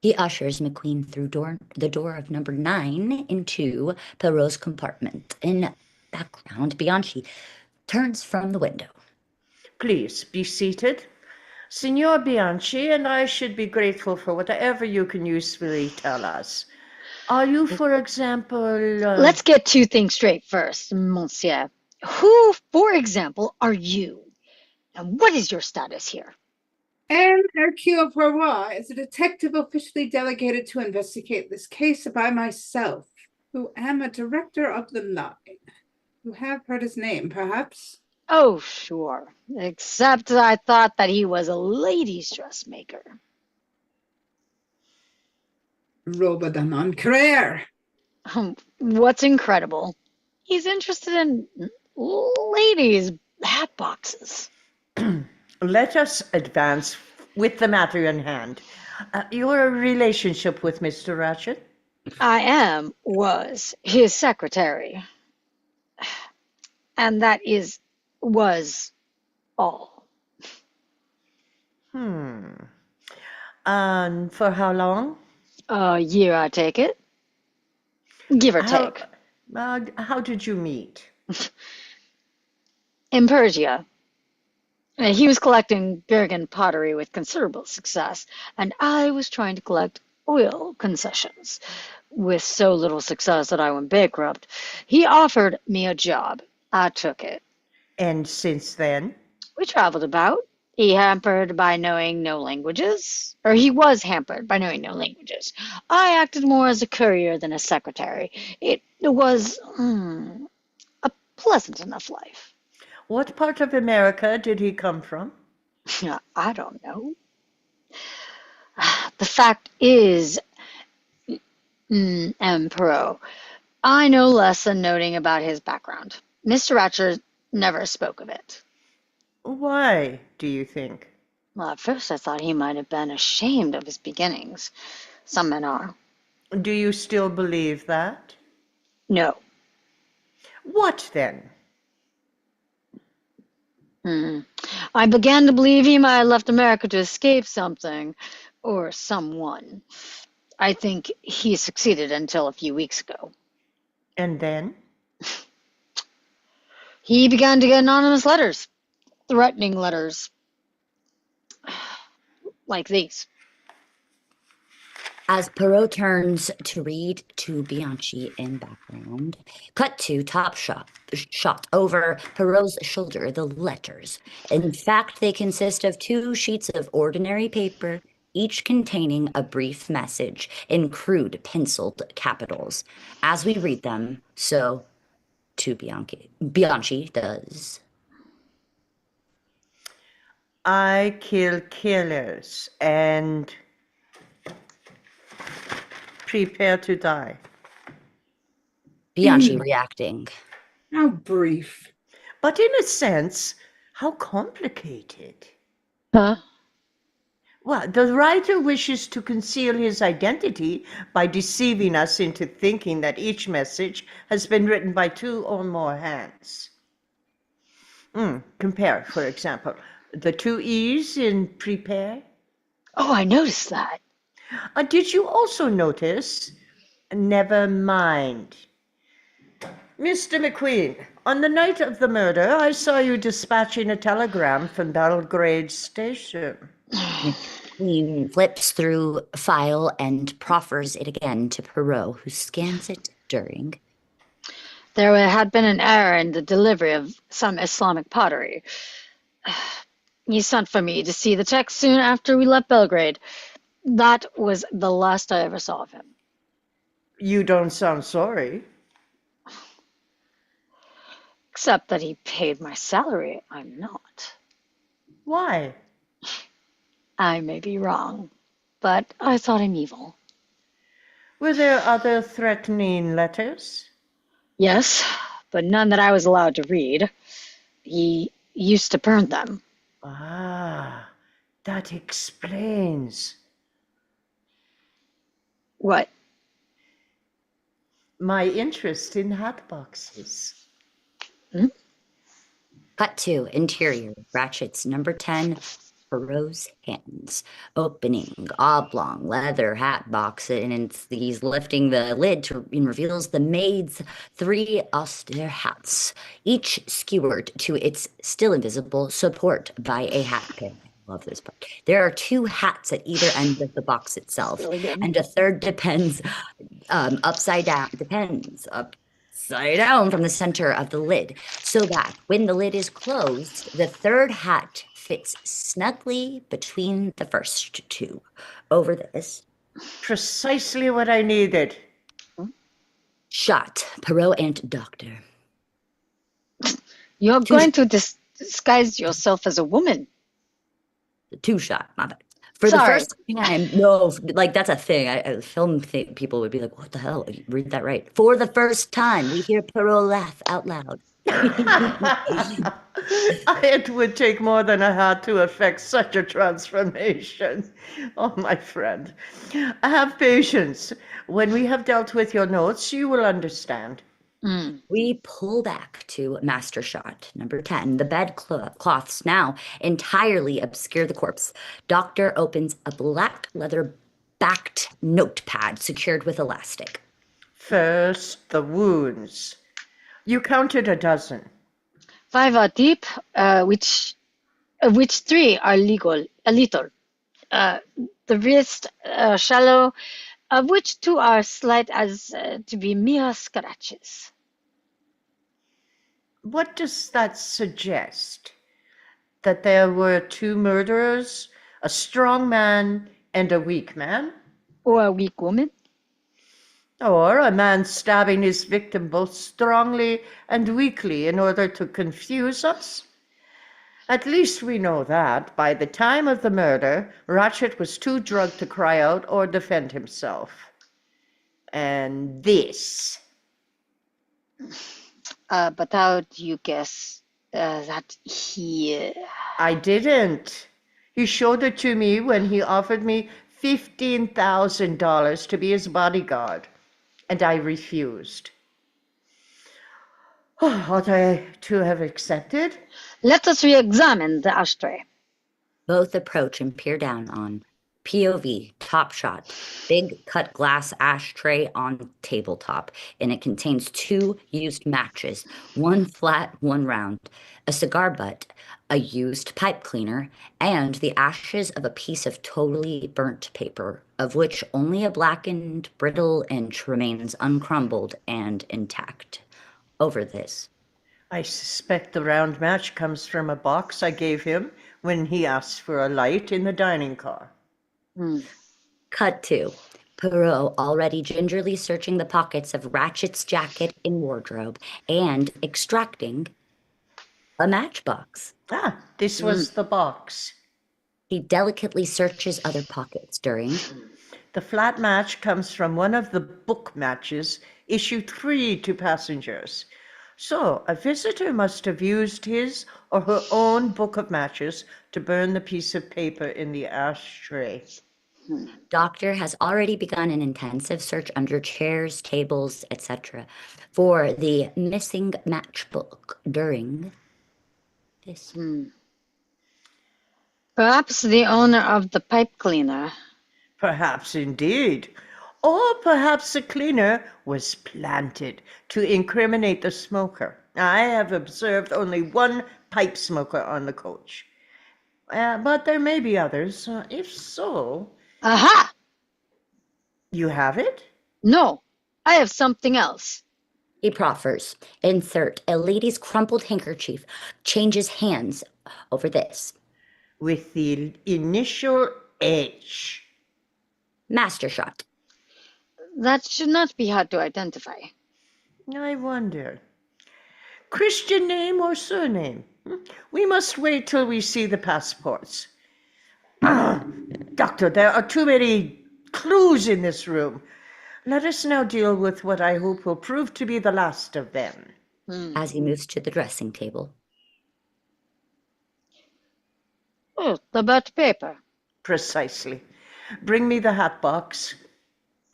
He ushers McQueen through the door of number 9 into Perrault's compartment. In background, Bianchi turns from the window. Please be seated. Signor Bianchi and I should be grateful for whatever you can usefully tell us. Are you, for example... Let's get two things straight first, monsieur. Who, for example, are you? And what is your status here? And Hercule Poirot is a detective officially delegated to investigate this case by myself, who am a director of the line. You have heard his name, perhaps? Oh, sure. Except I thought that he was a ladies' dressmaker. Roba de Montclair. What's incredible? He's interested in ladies' hat boxes. Let us advance with the matter in hand. Your relationship with Mr. Ratchet? I was his secretary. And that was all. And for how long? A year, I take it. Give or take. How did you meet? In Persia. He was collecting Bergen pottery with considerable success, and I was trying to collect oil concessions with so little success that I went bankrupt. He offered me a job. I took it. And since then? We traveled about. He was hampered by knowing no languages. I acted more as a courier than a secretary. It was a pleasant enough life. What part of America did he come from? I don't know. The fact is, Perrault, I know less than noting about his background. Mr. Ratchet never spoke of it. Why, do you think? Well, at first I thought he might have been ashamed of his beginnings. Some men are. Do you still believe that? No. What then? I began to believe he might have left America to escape something or someone. I think he succeeded until a few weeks ago. And then? He began to get anonymous letters, threatening letters, like these. As Perrault turns to read to Bianchi in background, cut to top shot over Perrault's shoulder, the letters. In fact, they consist of 2 sheets of ordinary paper, each containing a brief message in crude penciled capitals. As we read them, so to Bianchi does. I kill killers and prepare to die. Bianchi reacting. How brief. But in a sense, how complicated. Huh? Well, the writer wishes to conceal his identity by deceiving us into thinking that each message has been written by 2 or more hands. Compare, for example, the 2 E's in prepare. Oh, I noticed that. Did you also notice? Never mind. Mr. McQueen, on the night of the murder, I saw you dispatching a telegram from Belgrade Station. McQueen flips through a file and proffers it again to Perrault, who scans it during. There had been an error in the delivery of some Islamic pottery. He sent for me to see the text soon after we left Belgrade. That was the last I ever saw of him. You don't sound sorry. Except that he paid my salary. I'm not. Why? I may be wrong, but I thought him evil. Were there other threatening letters? Yes, but none that I was allowed to read. He used to burn them. Ah, that explains. What? My interest in hat boxes. Cut to interior, Ratchet's number 10, Perot's hands, opening oblong leather hat box, and he's lifting the lid and reveals the maid's 3 austere hats, each skewered to its still invisible support by a hat pin. Love this part. There are 2 hats at either end of the box itself, Really good. and a third depends upside down from the center of the lid, so that when the lid is closed, the third hat fits snugly between the first 2. Over this, Precisely what I needed. shot Perot and Doctor. You're going to disguise yourself as a woman. 2 shot, my bad. For Sorry. the first time, no, like that's a thing. People would be like, "What the hell? Read that right." For the first time, we hear Perot laugh out loud. It would take more than a hat to effect such a transformation. Oh, my friend. Have patience. When we have dealt with your notes, you will understand. We pull back to Master Shot, number 10. The bed cloths now entirely obscure the corpse. Doctor opens a black leather-backed notepad secured with elastic. First, the wounds. You counted a dozen. 5 are deep, which 3 are lethal. The wrist shallow, of which 2 are slight as to be mere scratches. What does that suggest? That there were 2 murderers, a strong man and a weak man? Or a weak woman? Or a man stabbing his victim both strongly and weakly in order to confuse us? At least we know that by the time of the murder, Ratchet was too drugged to cry out or defend himself. And this. But how do you guess that he... I didn't. He showed it to me when he offered me $15,000 to be his bodyguard, and I refused. Ought I to have accepted? Let us re-examine the ashtray. Both approach and peer down on POV, top shot, big cut glass ashtray on tabletop, and it contains 2 used matches, 1 flat, 1 round, a cigar butt, a used pipe cleaner, and the ashes of a piece of totally burnt paper, of which only a blackened, brittle inch remains uncrumbled and intact. Over this, I suspect the round match comes from a box I gave him when he asked for a light in the dining car. cut to Perot already gingerly searching the pockets of Ratchet's jacket and wardrobe and extracting a matchbox. Ah, this was the box. He delicately searches other pockets during The flat match comes from one of the book matches issued free to passengers. So a visitor must have used his or her own book of matches to burn the piece of paper in the ashtray. Doctor has already begun an intensive search under chairs, tables, etc. for the missing matchbook during this. Perhaps the owner of the pipe cleaner. Perhaps indeed. Or perhaps the cleaner was planted to incriminate the smoker. I have observed only 1 pipe smoker on the coach. But there may be others. If so, Aha! you have it? No, I have something else. He proffers. Insert a lady's crumpled handkerchief. Changes hands over this. With the initial H. Master shot. That should not be hard to identify. I wonder. Christian name or surname? We must wait till we see the passports. Doctor, there are too many clues in this room. Let us now deal with what I hope will prove to be the last of them. as he moves to the dressing table. Oh, the burnt paper. Precisely. Bring me the hat box.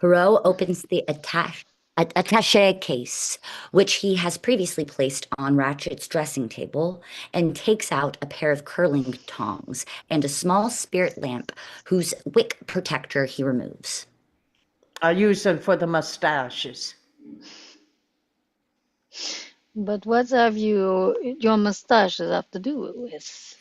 Perot opens the attaché case, which he has previously placed on Ratchet's dressing table, and takes out a pair of curling tongs and a small spirit lamp whose wick protector he removes. I'll use them for the mustaches. But what have your mustaches have to do with?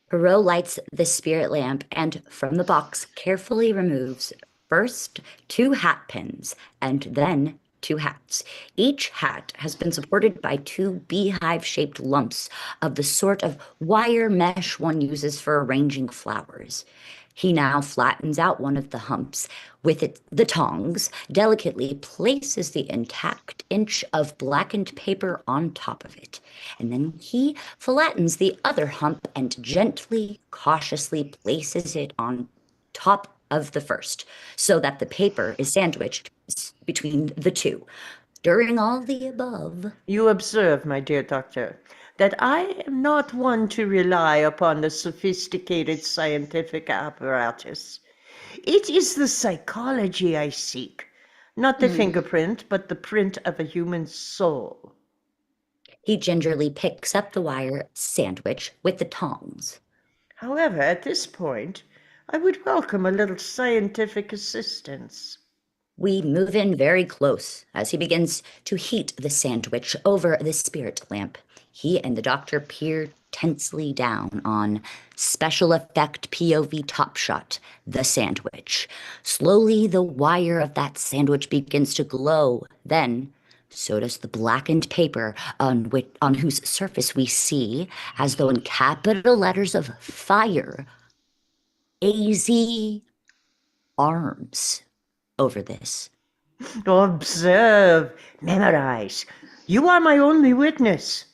Perot lights the spirit lamp and from the box carefully removes first 2 hat pins and then 2 hats. Each hat has been supported by 2 beehive-shaped lumps of the sort of wire mesh one uses for arranging flowers. He now flattens out one of the humps with the tongs, delicately places the intact inch of blackened paper on top of it, and then he flattens the other hump and gently, cautiously places it on top of the first, so that the paper is sandwiched between the two. During all the above, You observe, my dear doctor, that I am not one to rely upon the sophisticated scientific apparatus. It is the psychology I seek, not the fingerprint, but the print of a human soul. he gingerly picks up the wire sandwich with the tongs. However, at this point, I would welcome a little scientific assistance. We move in very close as he begins to heat the sandwich over the spirit lamp. He and the doctor peer tensely down on special effect POV top shot, the sandwich. Slowly, the wire of that sandwich begins to glow. Then, so does the blackened paper on whose surface we see, as though in capital letters of fire, AZ arms over this. Observe, memorize. You are my only witness.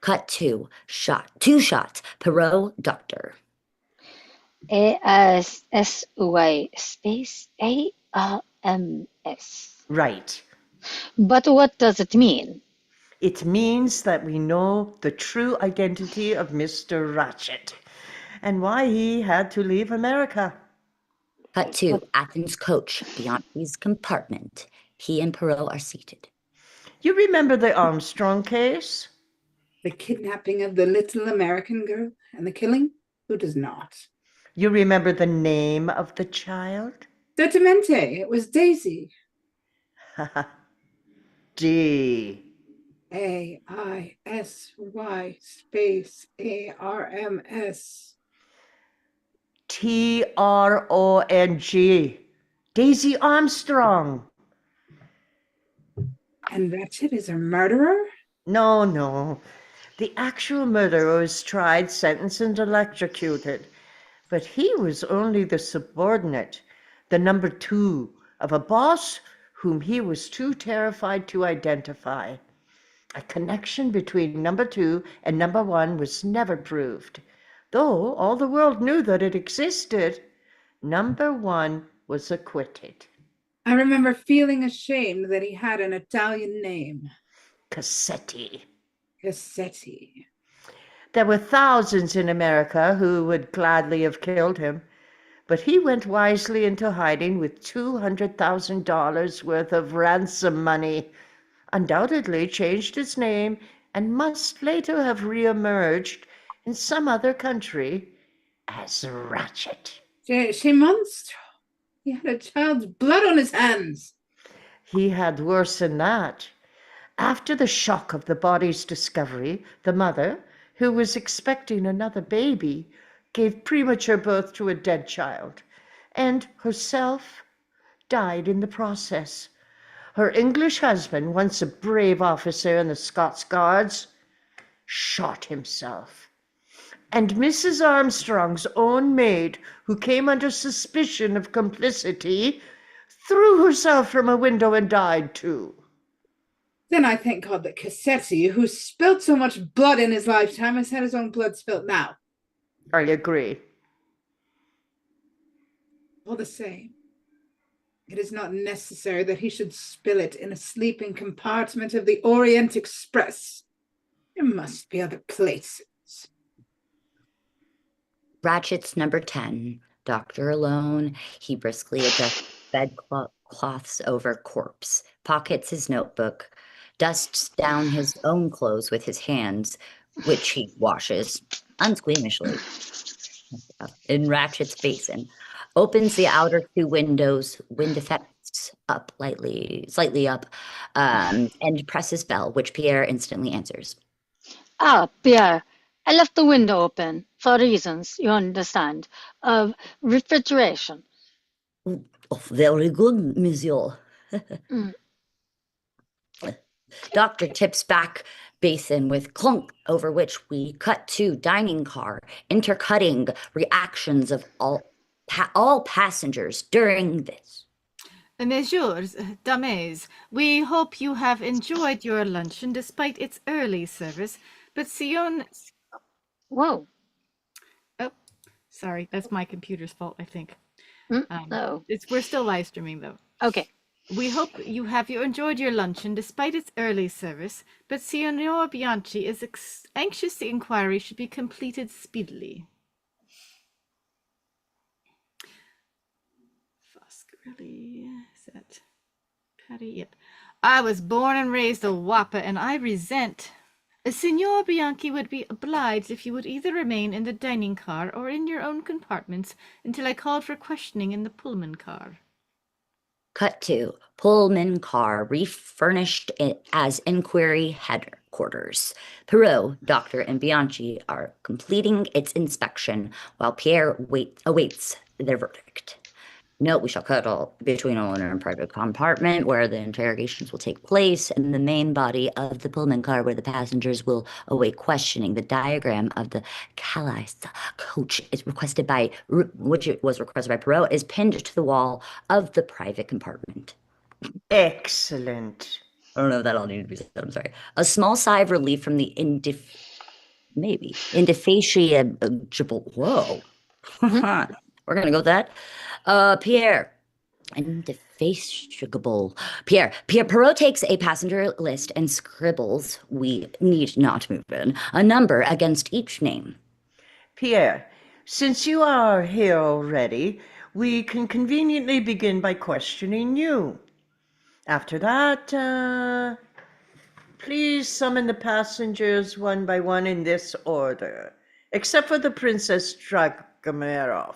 Cut 2 shots. Perot, doctor. ASSY space ARMS. Right. But what does it mean? It means that we know the true identity of Mr. Ratchet and why he had to leave America. Cut 2 Athens coach, Bianchi's compartment. He and Perot are seated. You remember the Armstrong case? The kidnapping of the little American girl and the killing? Who does not? You remember the name of the child? Demente. It was Daisy. D. AISY space ARMS. TRONG. Daisy Armstrong. And Ratchet is a murderer? No. The actual murderer was tried, sentenced, and electrocuted. But he was only the subordinate, the number 2 of a boss whom he was too terrified to identify. A connection between number 2 and number 1 was never proved. Though all the world knew that it existed, number 1 was acquitted. I remember feeling ashamed that he had an Italian name. Cassetti. Cassetti. There were thousands in America who would gladly have killed him, but he went wisely into hiding with $200,000 worth of ransom money, undoubtedly changed his name, and must later have reemerged in some other country as Ratchet. Che monstro. He had a child's blood on his hands. He had worse than that. After the shock of the body's discovery, the mother, who was expecting another baby, gave premature birth to a dead child, and herself died in the process. Her English husband, once a brave officer in the Scots Guards, shot himself. And Mrs. Armstrong's own maid, who came under suspicion of complicity, threw herself from a window and died too. Then I thank God that Cassetti, who spilt so much blood in his lifetime, has had his own blood spilt now. I agree. All the same, It is not necessary that he should spill it in a sleeping compartment of the Orient Express. There must be other places. Ratchet's number 10. Doctor alone. He briskly adjusts bedcloths over corpse, pockets his notebook, dusts down his own clothes with his hands, which he washes unsqueamishly in Ratchet's basin, opens the outer two windows, wind effects up slightly up, and presses bell, which Pierre instantly answers. Ah, Pierre, I left the window open for reasons, you understand, of refrigeration. Oh, very good, monsieur. Doctor tips back basin with clunk, over which we cut to dining car, intercutting reactions of all passengers during this. Messieurs, dames, we hope you have enjoyed your luncheon despite its early service, but Sion... Whoa. Oh, sorry, that's my computer's fault, I think. No. We're still live streaming, though. Okay. We hope you have enjoyed your luncheon despite its early service, but Signor Bianchi is anxious the inquiry should be completed speedily. Foscarelli, is that Patty? Yep. I was born and raised a Wappa, and I resent. Signor Bianchi would be obliged if you would either remain in the dining car or in your own compartments until I called for questioning in the Pullman car. Cut to Pullman car refurnished as inquiry headquarters. Perrault, Doctor, and Bianchi are completing its inspection while Pierre awaits their verdict. Note, we shall cut all between owner and private compartment where the interrogations will take place, and the main body of the Pullman car where the passengers will await questioning. The diagram of the Calais coach is requested by, which it was requested by Perrault, is pinned to the wall of the private compartment. Excellent. I don't know if that all needed to be said. I'm sorry. A small sigh of relief from the indefatigable. Whoa. We're gonna go with that. Pierre. Indefatigable. Pierre Perrault takes a passenger list and scribbles, we need not move in, a number against each name. Pierre, since you are here already, we can conveniently begin by questioning you. After that, please summon the passengers one by one in this order, except for the Princess Dragomerov,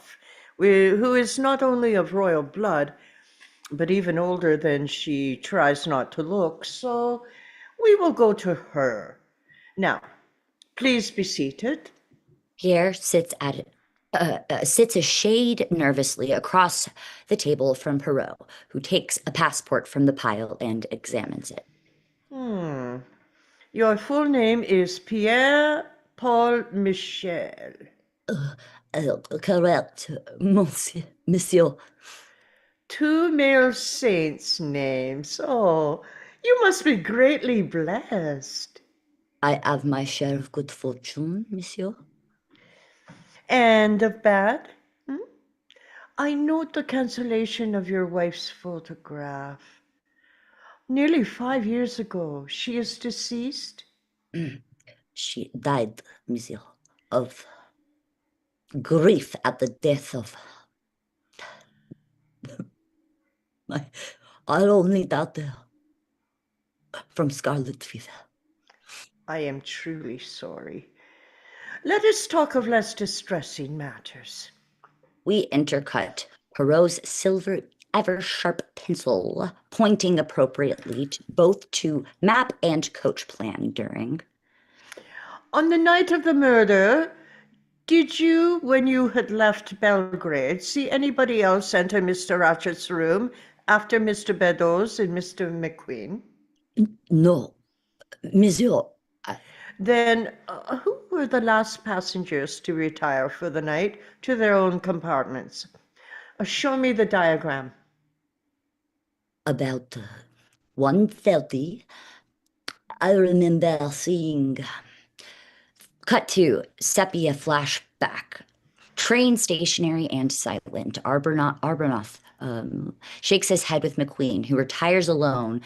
who is not only of royal blood, but even older than she tries not to look, so we will go to her. Now, please be seated. Pierre sits a shade nervously across the table from Perrault, who takes a passport from the pile and examines it. Your full name is Pierre Paul Michel. Correct, monsieur. Two male saints' names. Oh, you must be greatly blessed. I have my share of good fortune, monsieur. And of bad? I note the cancellation of your wife's photograph. Nearly 5 years ago. She is deceased? She died, monsieur, of grief at the death of my only daughter from scarlet fever. I am truly sorry. Let us talk of less distressing matters. We intercut Perrault's silver ever-sharp pencil, pointing appropriately both to map and coach plan during. On the night of the murder, did you, when you had left Belgrade, see anybody else enter Mr. Ratchet's room after Mr. Beddoes and Mr. McQueen? No, monsieur. Then who were the last passengers to retire for the night to their own compartments? Show me the diagram. About 1:30, I remember seeing... Cut to sepia flashback. Train stationary and silent. Arbuthnot shakes his head with McQueen, who retires alone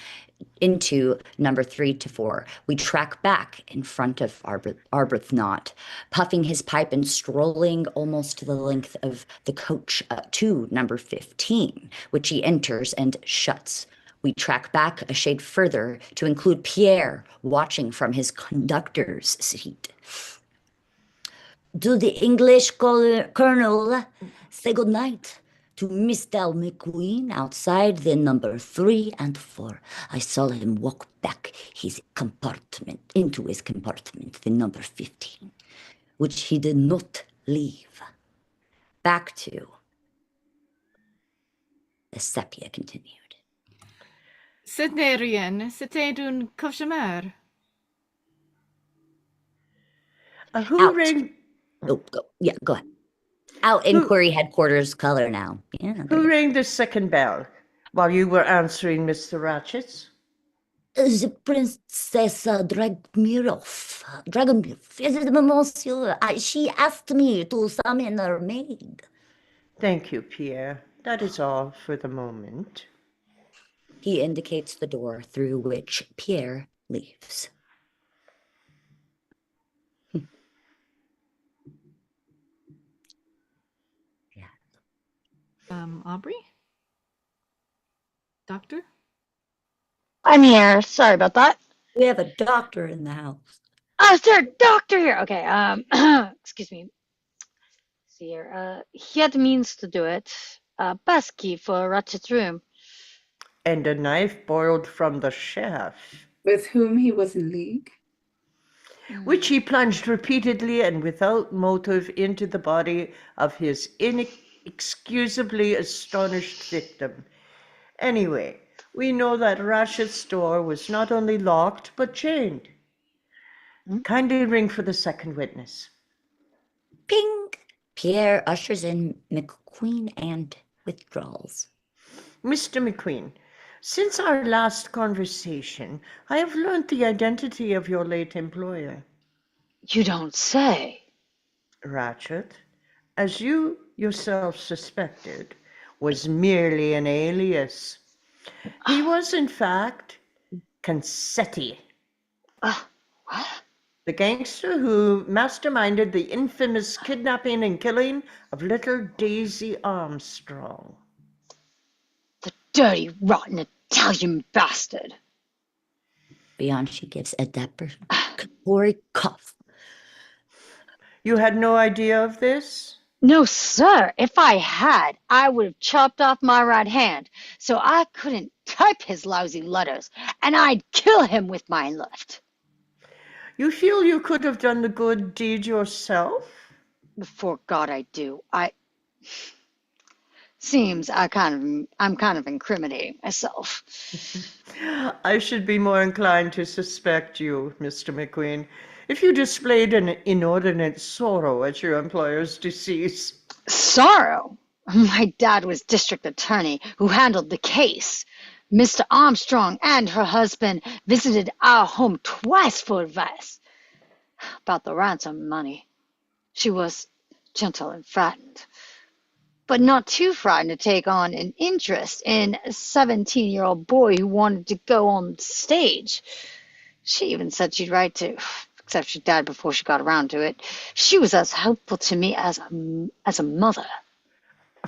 into number 3 to 4. We track back in front of Arbuthnot, puffing his pipe and strolling almost to the length of the coach to number 15, which he enters and shuts. We track back a shade further to include Pierre watching from his conductor's seat. Do the English colonel say good night to Mr. McQueen outside the number 3 and 4? I saw him walk back into his compartment, the number 15, which he did not leave. Back to the sepia continued. Sednerian, c'était un cauchemar. Who Out. rang? Oh, go ahead. Out inquiry headquarters color now. Yeah. Who rang the second bell while you were answering Mr. Ratchet's? The Princess Dragmirov. Dragmirov. Monsieur, she asked me to summon her maid. Thank you, Pierre. That is all for the moment. He indicates the door through which Pierre leaves. Aubrey? Doctor? I'm here. Sorry about that. We have a doctor in the house. Oh, sir, doctor here. Okay. Excuse me. See here. He had the means to do it. Pass key for Ratchet's room. And a knife borrowed from the chef, With whom he was in league. which he plunged repeatedly and without motive into the body of his inexcusably astonished victim. Anyway, we know that Ratchet's door was not only locked, but chained. Kindly ring for the second witness. Ping! Pierre ushers in McQueen and withdraws. Mr. McQueen, since our last conversation, I have learned the identity of your late employer. You don't say. Ratchet, as you yourself suspected, was merely an alias. He was, in fact, Concetti, What? the gangster who masterminded the infamous kidnapping and killing of little Daisy Armstrong. The dirty, rotten Italian bastard. Bianchi gives a deprecatory cough. You had no idea of this? No, sir. If I had, I would have chopped off my right hand so I couldn't type his lousy letters, and I'd kill him with my left. You feel you could have done the good deed yourself? Before God, I do. Seems I'm kind of incriminating myself. I should be more inclined to suspect you, Mr. McQueen, if you displayed an inordinate sorrow at your employer's decease. Sorrow? My dad was district attorney who handled the case. Mr. Armstrong and her husband visited our home twice for advice about the ransom money. She was gentle and frightened, but not too frightened to take on an interest in a 17-year-old boy who wanted to go on stage. She even said she'd write to, except she died before she got around to it. She was as helpful to me as a mother.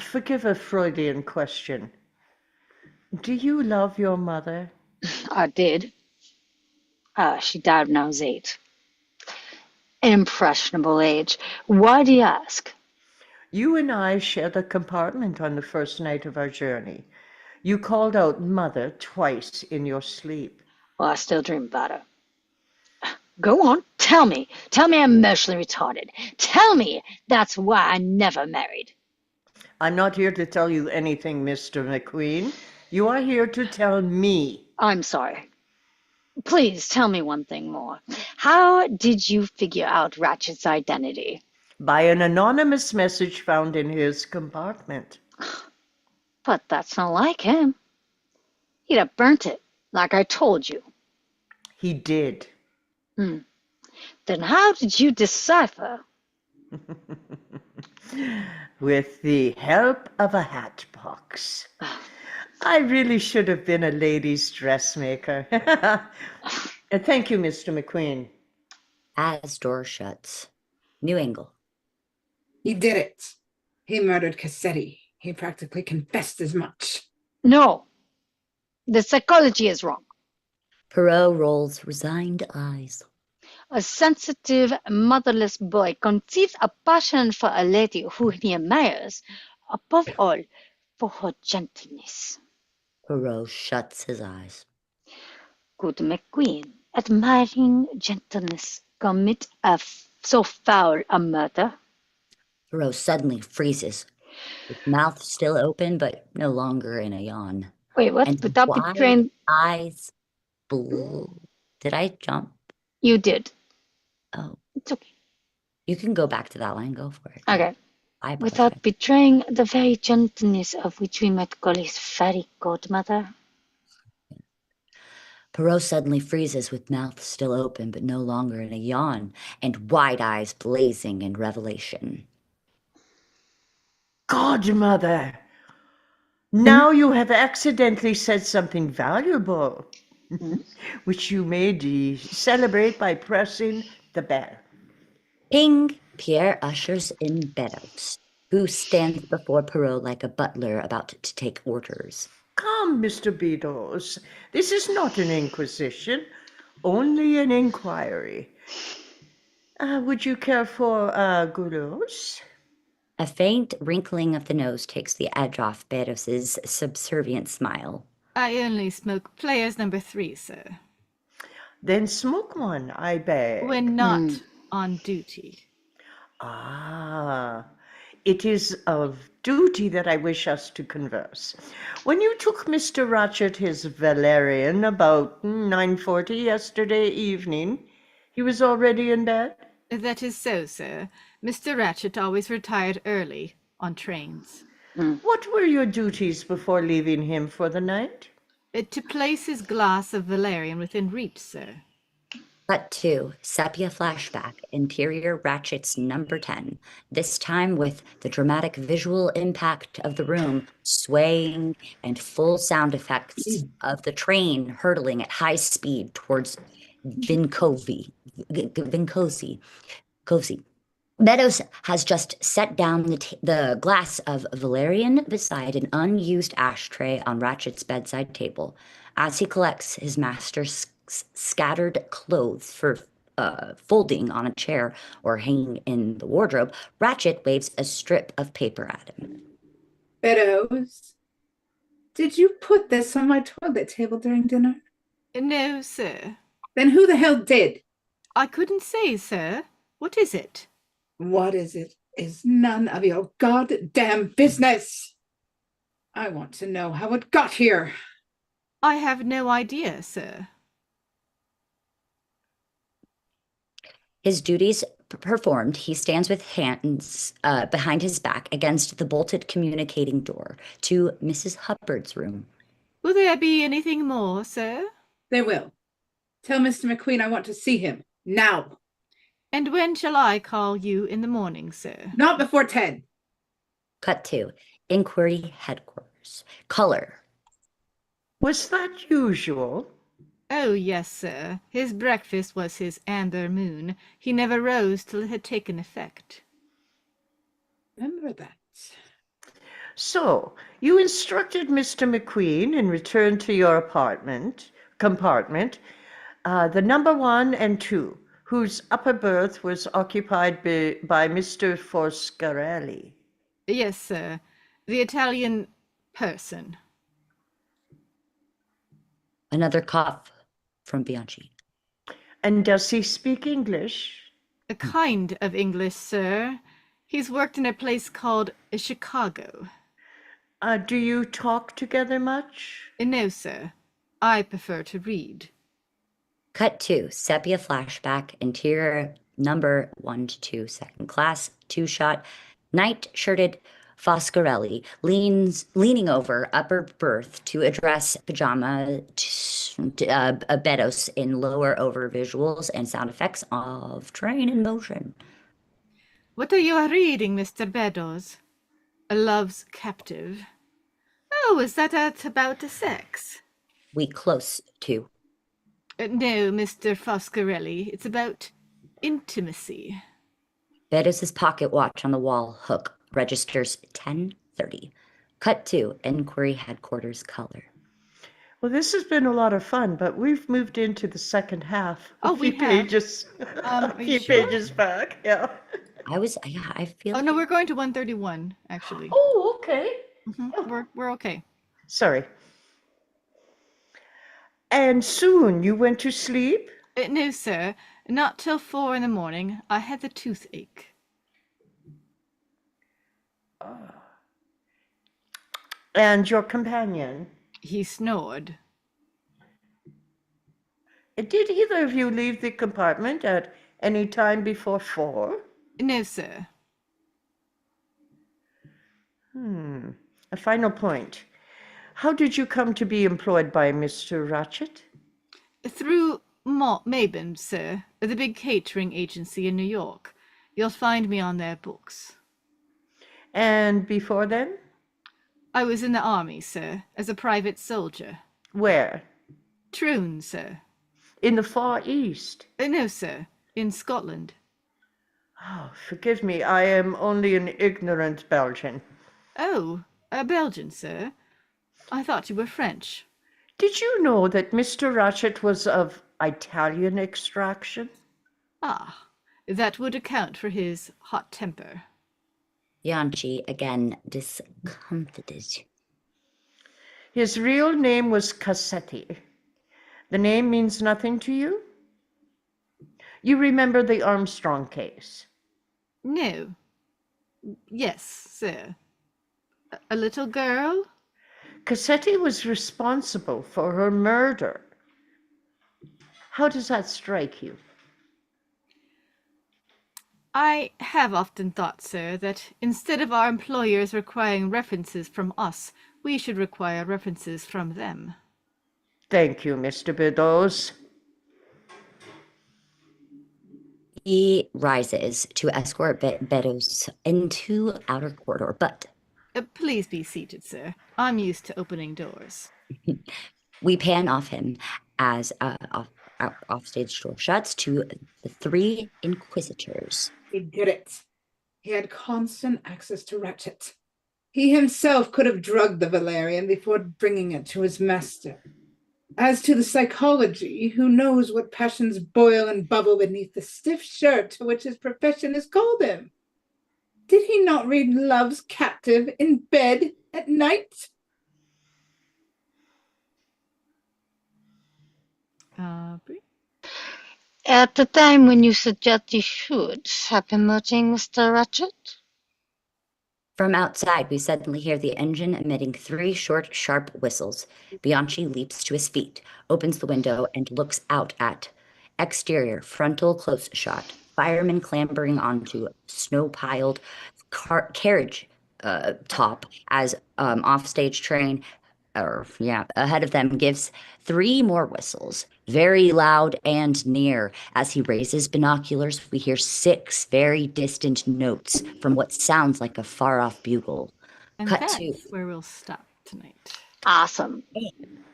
Forgive a Freudian question. Do you love your mother? I did. She died when I was 8. An impressionable age. Why do you ask? You and I shared a compartment on the first night of our journey. You called out mother twice in your sleep. Well, I still dream about her. Go on, tell me. Tell me I'm emotionally retarded. Tell me that's why I never married. I'm not here to tell you anything, Mr. McQueen. You are here to tell me. I'm sorry. Please tell me one thing more. How did you figure out Ratchet's identity? By an anonymous message found in his compartment. But that's not like him. He'd have burnt it, like I told you. He did. Then how did you decipher? With the help of a hat box. I really should have been a lady's dressmaker. Thank you, Mr. McQueen. As door shuts. New angle. He did it. He murdered Cassetti. He practically confessed as much. No, the psychology is wrong. Perot rolls resigned eyes. A sensitive, motherless boy conceives a passion for a lady who he admires, above all, for her gentleness. Perot shuts his eyes. Could McQueen, admiring gentleness, commit so foul a murder? Perot suddenly freezes, with mouth still open but no longer in a yawn. Wait, what? And Without wide betraying... eyes blue. Did I jump? You did. Oh, It's okay. you can go back to that line. Go for it. Okay. I apologize. Without betraying the very gentleness of which we might call his fairy godmother. Perot suddenly freezes with mouth still open but no longer in a yawn and wide eyes blazing in revelation. Godmother, now you have accidentally said something valuable, which you may celebrate by pressing the bell. Ping! Pierre ushers in Beddoes, who stands before Perot like a butler about to take orders. Come, Mr. Beadles, this is not an inquisition, only an inquiry. Would you care for goulots? A faint wrinkling of the nose takes the edge off Beddoes' subservient smile. I only smoke players number 3, sir. Then smoke one, I beg. When not on duty. Ah, it is of duty that I wish us to converse. When you took Mr. Ratchet his valerian about 9:40 yesterday evening, he was already in bed? That is so, sir. Mr. Ratchet always retired early on trains. What were your duties before leaving him for the night? To place his glass of valerian within reach, sir. Cut to sepia flashback, interior Ratchet's number 10, this time with the dramatic visual impact of the room swaying and full sound effects of the train hurtling at high speed towards Vincosi. Meadows has just set down the glass of valerian beside an unused ashtray on Ratchet's bedside table. As he collects his master's scattered clothes for folding on a chair or hanging in the wardrobe, Ratchet waves a strip of paper at him. Beddoes, did you put this on my toilet table during dinner? No, sir. Then who the hell did? I couldn't say, sir. What is it? What is it is none of your goddamn business. I want to know how it got here. I have no idea, sir. His duties performed, he stands with hands behind his back against the bolted communicating door to Mrs. Hubbard's room. Will there be anything more, sir? There will. Tell Mr. McQueen I want to see him. Now. And when shall I call you in the morning, sir? Not before 10. Cut to inquiry headquarters. Color. Was that usual? Oh, yes, sir. His breakfast was his amber moon. He never rose till it had taken effect. Remember that. So, you instructed Mr. McQueen in return to your compartment, the number 1 and 2, whose upper berth was occupied by Mr. Foscarelli. Yes, sir. The Italian person. Another cough from Bianchi. And does he speak English? A kind of English, sir. He's worked in a place called Chicago. Do you talk together much? No, sir. I prefer to read. Cut to sepia flashback, interior number 1 to 2, second class, 2-shot, night-shirted Foscarelli leaning over upper berth to address pajama Beddoes in lower over visuals and sound effects of train in motion. What are you reading, Mr. Beddoes? A Love's Captive. Oh, is that about sex? We close to. No, Mr. Foscarelli. It's about intimacy. Beddoes' pocket watch on the wall hook registers 10:30. Cut to Inquiry Headquarters color. Well, this has been a lot of fun, but we've moved into the second half. Oh, a few we have? pages, Are a you few sure? pages back. Yeah. I feel Oh no, we're going to 131 actually. Oh, okay. We're okay. Sorry. And soon you went to sleep? No, sir, not till 4 in the morning. I had the toothache. And your companion? He snored. Did either of you leave the compartment at any time before 4? No, sir. A final point. How did you come to be employed by Mr. Ratchet? Through Mabon, sir, the big catering agency in New York. You'll find me on their books. And before then? I was in the army, sir, as a private soldier. Where? Troon, sir. In the Far East? No, sir, in Scotland. Oh, forgive me, I am only an ignorant Belgian. Oh, a Belgian, sir. I thought you were French. Did you know that Mr. Ratchet was of Italian extraction? Ah, that would account for his hot temper. Bianchi again discomfited. His real name was Cassetti. The name means nothing to you? You remember the Armstrong case? No. Yes, sir. A little girl? Cassetti was responsible for her murder. How does that strike you? I have often thought, sir, that instead of our employers requiring references from us, we should require references from them. Thank you, Mr. Beddoes. He rises to escort Beddoes into outer corridor, but Please be seated, sir. I'm used to opening doors. we pan off him as offstage door shuts to the 3 inquisitors. He did it. He had constant access to Ratchet. He himself could have drugged the Valerian before bringing it to his master. As to the psychology, who knows what passions boil and bubble beneath the stiff shirt to which his profession has called him? Did he not read Love's Captive in bed at night? Brie? At the time when you suggest you should have been merging Mr. Ratchet? From outside, we suddenly hear the engine emitting 3 short, sharp whistles. Bianchi leaps to his feet, opens the window, and looks out at exterior, frontal close shot. Firemen clambering onto snow-piled carriage top as offstage train, ahead of them gives 3 more whistles, very loud and near. As he raises binoculars, we hear 6 very distant notes from what sounds like a far-off bugle. And Cut that's to where we'll stop tonight. Awesome.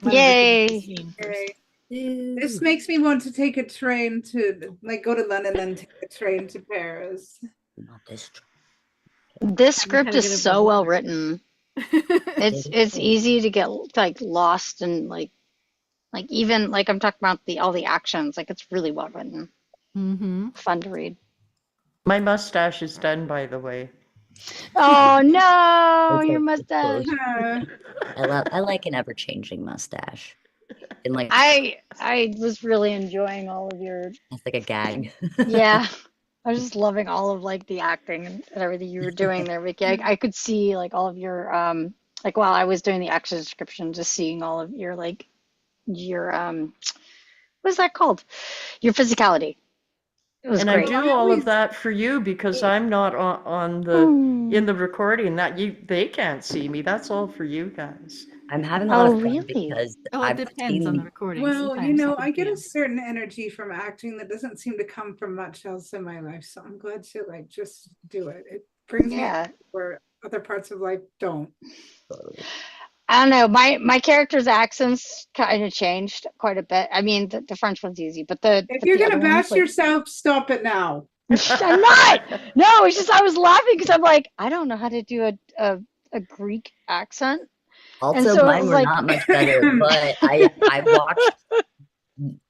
What Yay. have we seen first? This makes me want to take a train to, like, go to London and take a train to Paris. Not this. This I'm script kinda is gonna so be well bored. written. It's easy to get like lost and like even like I'm talking about all the actions. Like it's really well written. Mm-hmm. Fun to read. My mustache is done, by the way. Oh no, It's your like- mustache. I like an ever-changing mustache. And like I was really enjoying all of your it's like a gag. yeah. I was just loving all of like the acting and everything you were doing there, Vicky. I could see like all of your like while I was doing the action description, just seeing all of your like your what's that called? Your physicality. It was And great. I do all of that for you because I'm not on the in the recording. That they can't see me. That's all for you guys. I'm having a lot Oh, of fun really? because Oh, it I've depends on the seen. recording. Well, Sometimes something I get a can. certain energy from acting that doesn't seem to come from much else in my life. So I'm glad to like just do it. It brings me Yeah. where other parts of life don't. I don't know. My character's accents kind of changed quite a bit. I mean, the French one's easy, but If the you're other gonna ones, bash like, yourself, stop it now. I'm not. No, it's just I was laughing because I'm like, I don't know how to do a Greek accent, and Also, so it mine was were like, not much better, but I watched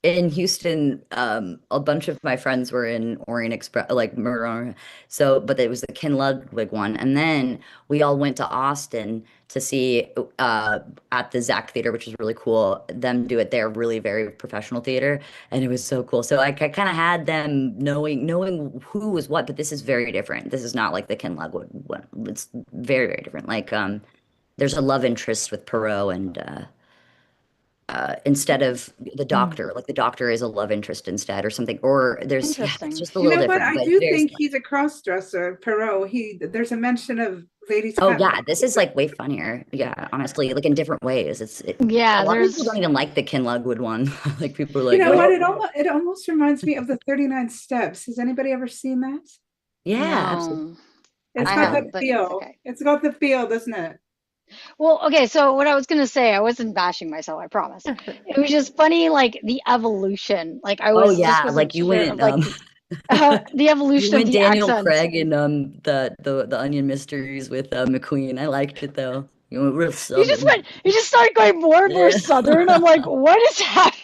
in Houston, a bunch of my friends were in Orient Express, like Murder on. So, but it was the Ken Ludwig one, and then we all went to Austin to see at the Zach Theater, which was really cool. Them do it there, really very professional theater, and it was so cool. So I kind of had them knowing who was what, but this is very different. This is not like the Ken Ludwig one. It's very very different. Like there's a love interest with Perot and. Instead of the doctor, like the doctor is a love interest instead or something, or there's, yeah, it's interesting. just a You little know what? different, I but it's do very think similar. he's a cross dresser, Perot. There's a mention of ladies' Oh hat. yeah, this is like way funnier. Yeah, honestly, like in different ways. A Yeah, lot of people there's don't even like the Ken Ludwig one. Like people are You like, know what? oh It almost reminds me of the 39 Steps. Has anybody ever seen that? yeah, absolutely. no, It's I got that haven't, but it's feel. okay. It's got the feel, doesn't it? Well, okay, so what I was gonna say, I wasn't bashing myself, I promise. It was just funny, like the evolution. Like I Oh was just yeah, wasn't like you sure of went like the you evolution of went the Daniel accents. Craig in the Onion Mysteries with McQueen. I liked it though. You went real southern. He just started going more and more Yeah. southern. I'm like, what is happening?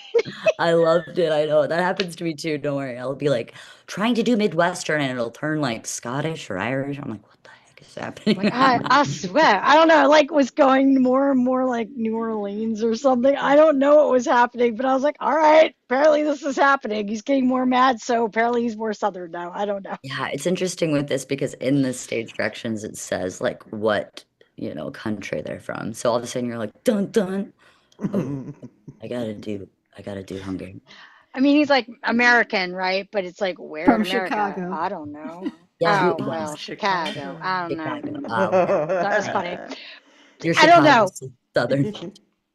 I loved it. I know that happens to me too. Don't worry. I'll be like trying to do Midwestern and it'll turn like Scottish or Irish. I'm like, what the heck is Like happening? I swear, I don't know, I like was going more and more like New Orleans or something. I don't know what was happening, but I was like, all right, apparently this is happening. He's getting more mad, so apparently he's more southern now. I don't know. Yeah, it's interesting with this because in the stage directions it says like what, country they're from. So all of a sudden you're like, dun dun. Oh, I gotta do Hungary. I mean, he's like American, right? But it's like where in From America? Chicago. I don't know. Yeah, Oh, well, well, Chicago. I don't know. Chicago. Oh, okay. That was funny. Your I don't Chicago know. is southern.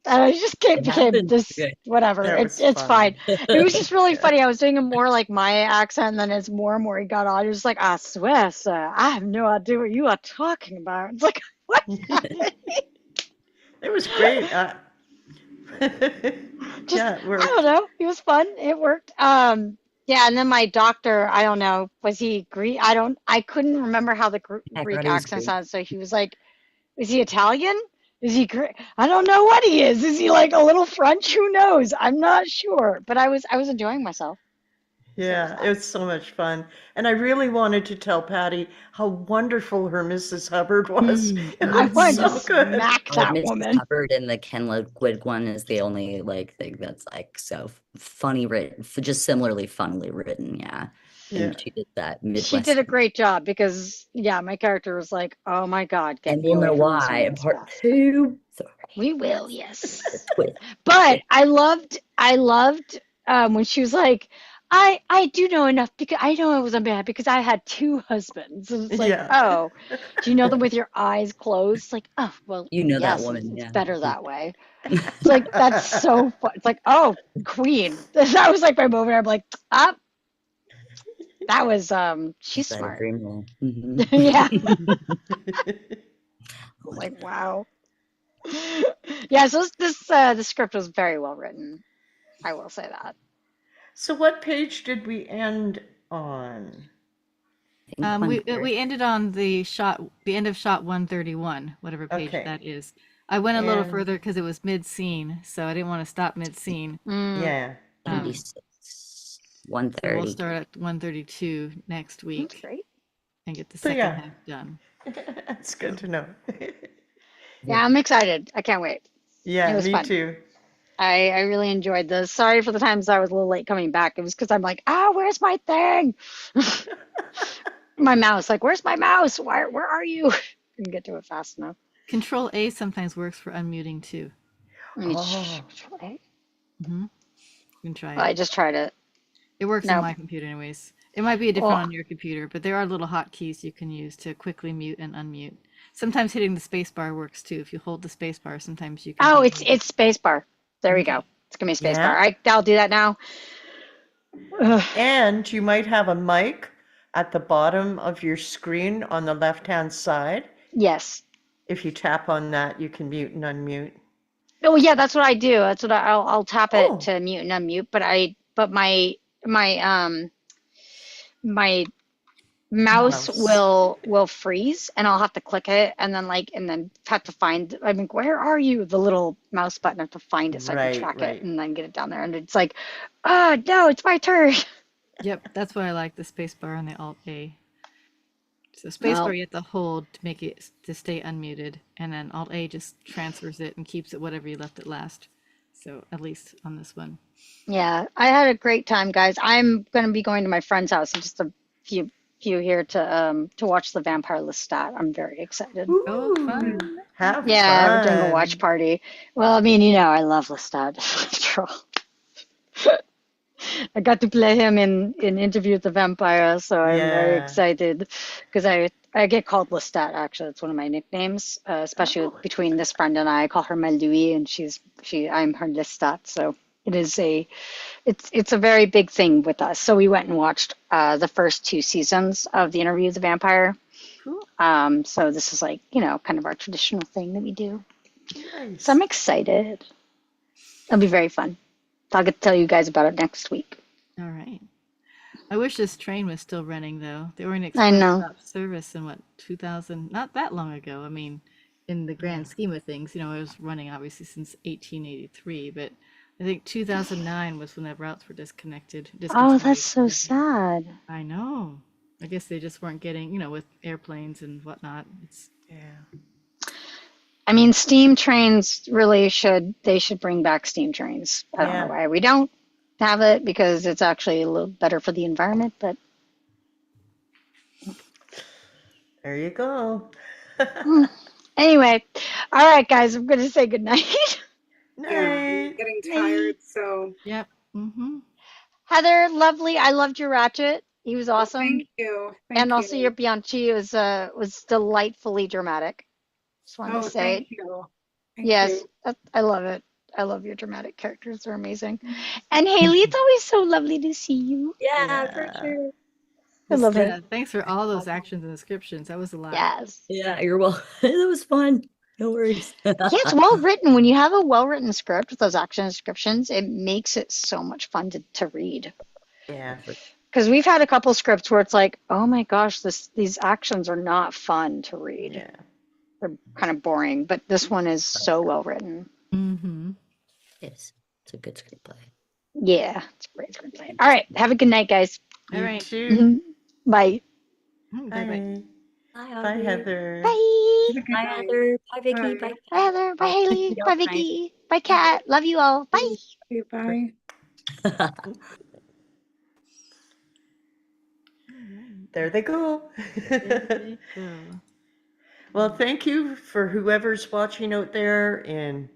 It just It became happens. this, Okay. whatever. That was It's fine. fun. It was just really funny. I was doing a more like my accent, and then as more and more he got on, he was like, I swear, sir, I have no idea what you are talking about. It's like, what's happening? It was great. Just, Yeah, I we're don't know. It was fun. It worked. Yeah, and then my doctor, I don't know, was he Greek? I couldn't remember how the I Greek thought he was accent Greek. sounded. So he was like, is he Italian? Is he Greek? I don't know what he is. Is he like a little French? Who knows? I'm not sure. But I was enjoying myself. So it was yeah, it fun. was so much fun. And I really wanted to tell Patty how wonderful her Mrs. Hubbard was. It I was wanted to so good. smack Oh, that Mrs. woman. Hubbard and the Ken Ludwig one is the only like thing that's like so funny written, just similarly funnily written. Yeah, Yeah. and she did that She did a Midwest, great job because yeah, my character was like, oh my God, get and me we'll away know from this why in woman's part past. two. Sorry, We will, the yes. twist. But I loved when she was like, I do know enough because I know I was a man because I had two husbands. And it's like, Yeah. oh, do you know them with your eyes closed? It's like, oh, well, You know that yes, woman, it's yeah. better that way. It's like that's so fun. It's like, oh, queen. That was like my moment. I'm like, ah, that was she's That a smart. dream role. Mhm. Yeah. Like, wow. Yeah, so the script was very well written. I will say that. So what page did we end on? I think We ended on the end of shot 131, whatever page Okay. that is. I went a little And further because it was mid-scene, so I didn't want to stop mid-scene. yeah. Um, 36, so we'll 130. start at 132 next That's week great. and get the So second yeah, half done. it's good to know. Yeah, I'm excited. I can't wait. It Yeah, was me fun. too. I really enjoyed this. Sorry for the times I was a little late coming back. It was because I'm like, where's my thing? My mouse, like, where's my mouse? Where are you? Couldn't get to it fast enough. Control A sometimes works for unmuting too. I mean, Oh, You can try I it. just tried it. It works on No. my computer anyways. It might be different Well, on your computer, but there are little hotkeys you can use to quickly mute and unmute. Sometimes hitting the space bar works too. If you hold the space bar, sometimes you can. Oh, unmute it. it's spacebar. There we Okay. go. It's gonna be spacebar. Yeah. All right, I'll do that now. Ugh. And you might have a mic at the bottom of your screen on the left-hand side. Yes. If you tap on that, you can mute and unmute. Oh yeah, that's what I do. That's what I'll tap it Oh. to mute and unmute. But my mouse will freeze, and I'll have to click it, and then have to find. I mean, where are you? The little mouse button. I have to find it so I can Right, track right. it and then get it down there. And it's like, oh no, it's my turn. Yep, that's why I like the space bar and the Alt A. So space Well- bar you have to hold to make it to stay unmuted, and then Alt A just transfers it and keeps it whatever you left it last. So at least on this one. Yeah, I had a great time, guys. I'm going to be going to my friend's house in just a few here to watch the Vampire Lestat. I'm very excited. Oh, fun. Have Yeah, we're doing a fun. watch party. Well, I mean, I love Lestat after all. I got to play him in Interview with the Vampire, so I'm very Yeah. excited because I get called Lestat actually. It's one of my nicknames, especially Oh. between this friend and I. I call her my Louis, and I'm her Lestat. So it's a very big thing with us. So we went and watched the first 2 seasons of the Interview with the Vampire. Cool. So this is like kind of our traditional thing that we do. Nice. So I'm excited. It'll be very fun. I'll get to tell you guys about it next week. All right. I wish this train was still running though. The Orient I Express know. stopped service in 2000, not that long ago. I mean, in the grand scheme of things, it was running obviously since 1883, but I think 2009 was when the routes were disconnected. Oh, that's so discontinued. sad. I know. I guess they just weren't getting, with airplanes and whatnot. Yeah. I mean, steam trains really should bring back steam trains. I don't Yeah. know why we don't have it because it's actually a little better for the environment, but There you go. anyway. All right, guys, I'm going to say goodnight. Yeah, I'm Night. getting tired, so Yep. Mm-hmm. Heather, lovely. I loved your Ratchet. He was awesome. thank you. And also your Bianchi was delightfully dramatic. Just wanted to say. Thank you. Thank Yes, you. I love it. I love your dramatic characters. They're amazing. And Haley, it's always so lovely to see you. Yeah, Yeah. for sure. I love Yeah, it. thanks for all those actions and descriptions. That was a lot. Yes. Yeah, you're welcome. It was fun. No worries. Yeah, it's well written. When you have a well written script with those action descriptions, it makes it so much fun to read. Yeah. Because we've had a couple scripts where it's like, oh my gosh, these actions are not fun to read. Yeah. They're kind of boring, but this one is so well written. Mm-hmm. Yes, it's a good screenplay. Yeah, it's a great screenplay. All right, have a good night, guys. All You right. too. Bye. Bye-bye. Bye. Bye, Heather. Bye. Have a good Bye, night. Heather. Bye, Vicky. Bye. Bye. Bye, Heather. Bye, Haley. Yeah, Bye, bye. Vicky. Bye, Kat. Love you all. Bye. Okay, bye. There they go. So, Well, thank you for whoever's watching out there in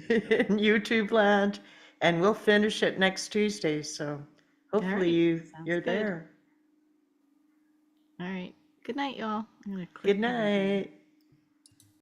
YouTube land, and we'll finish it next Tuesday. So hopefully right. Sounds you're good. there. all right. Good night, y'all. I'm gonna click Good night.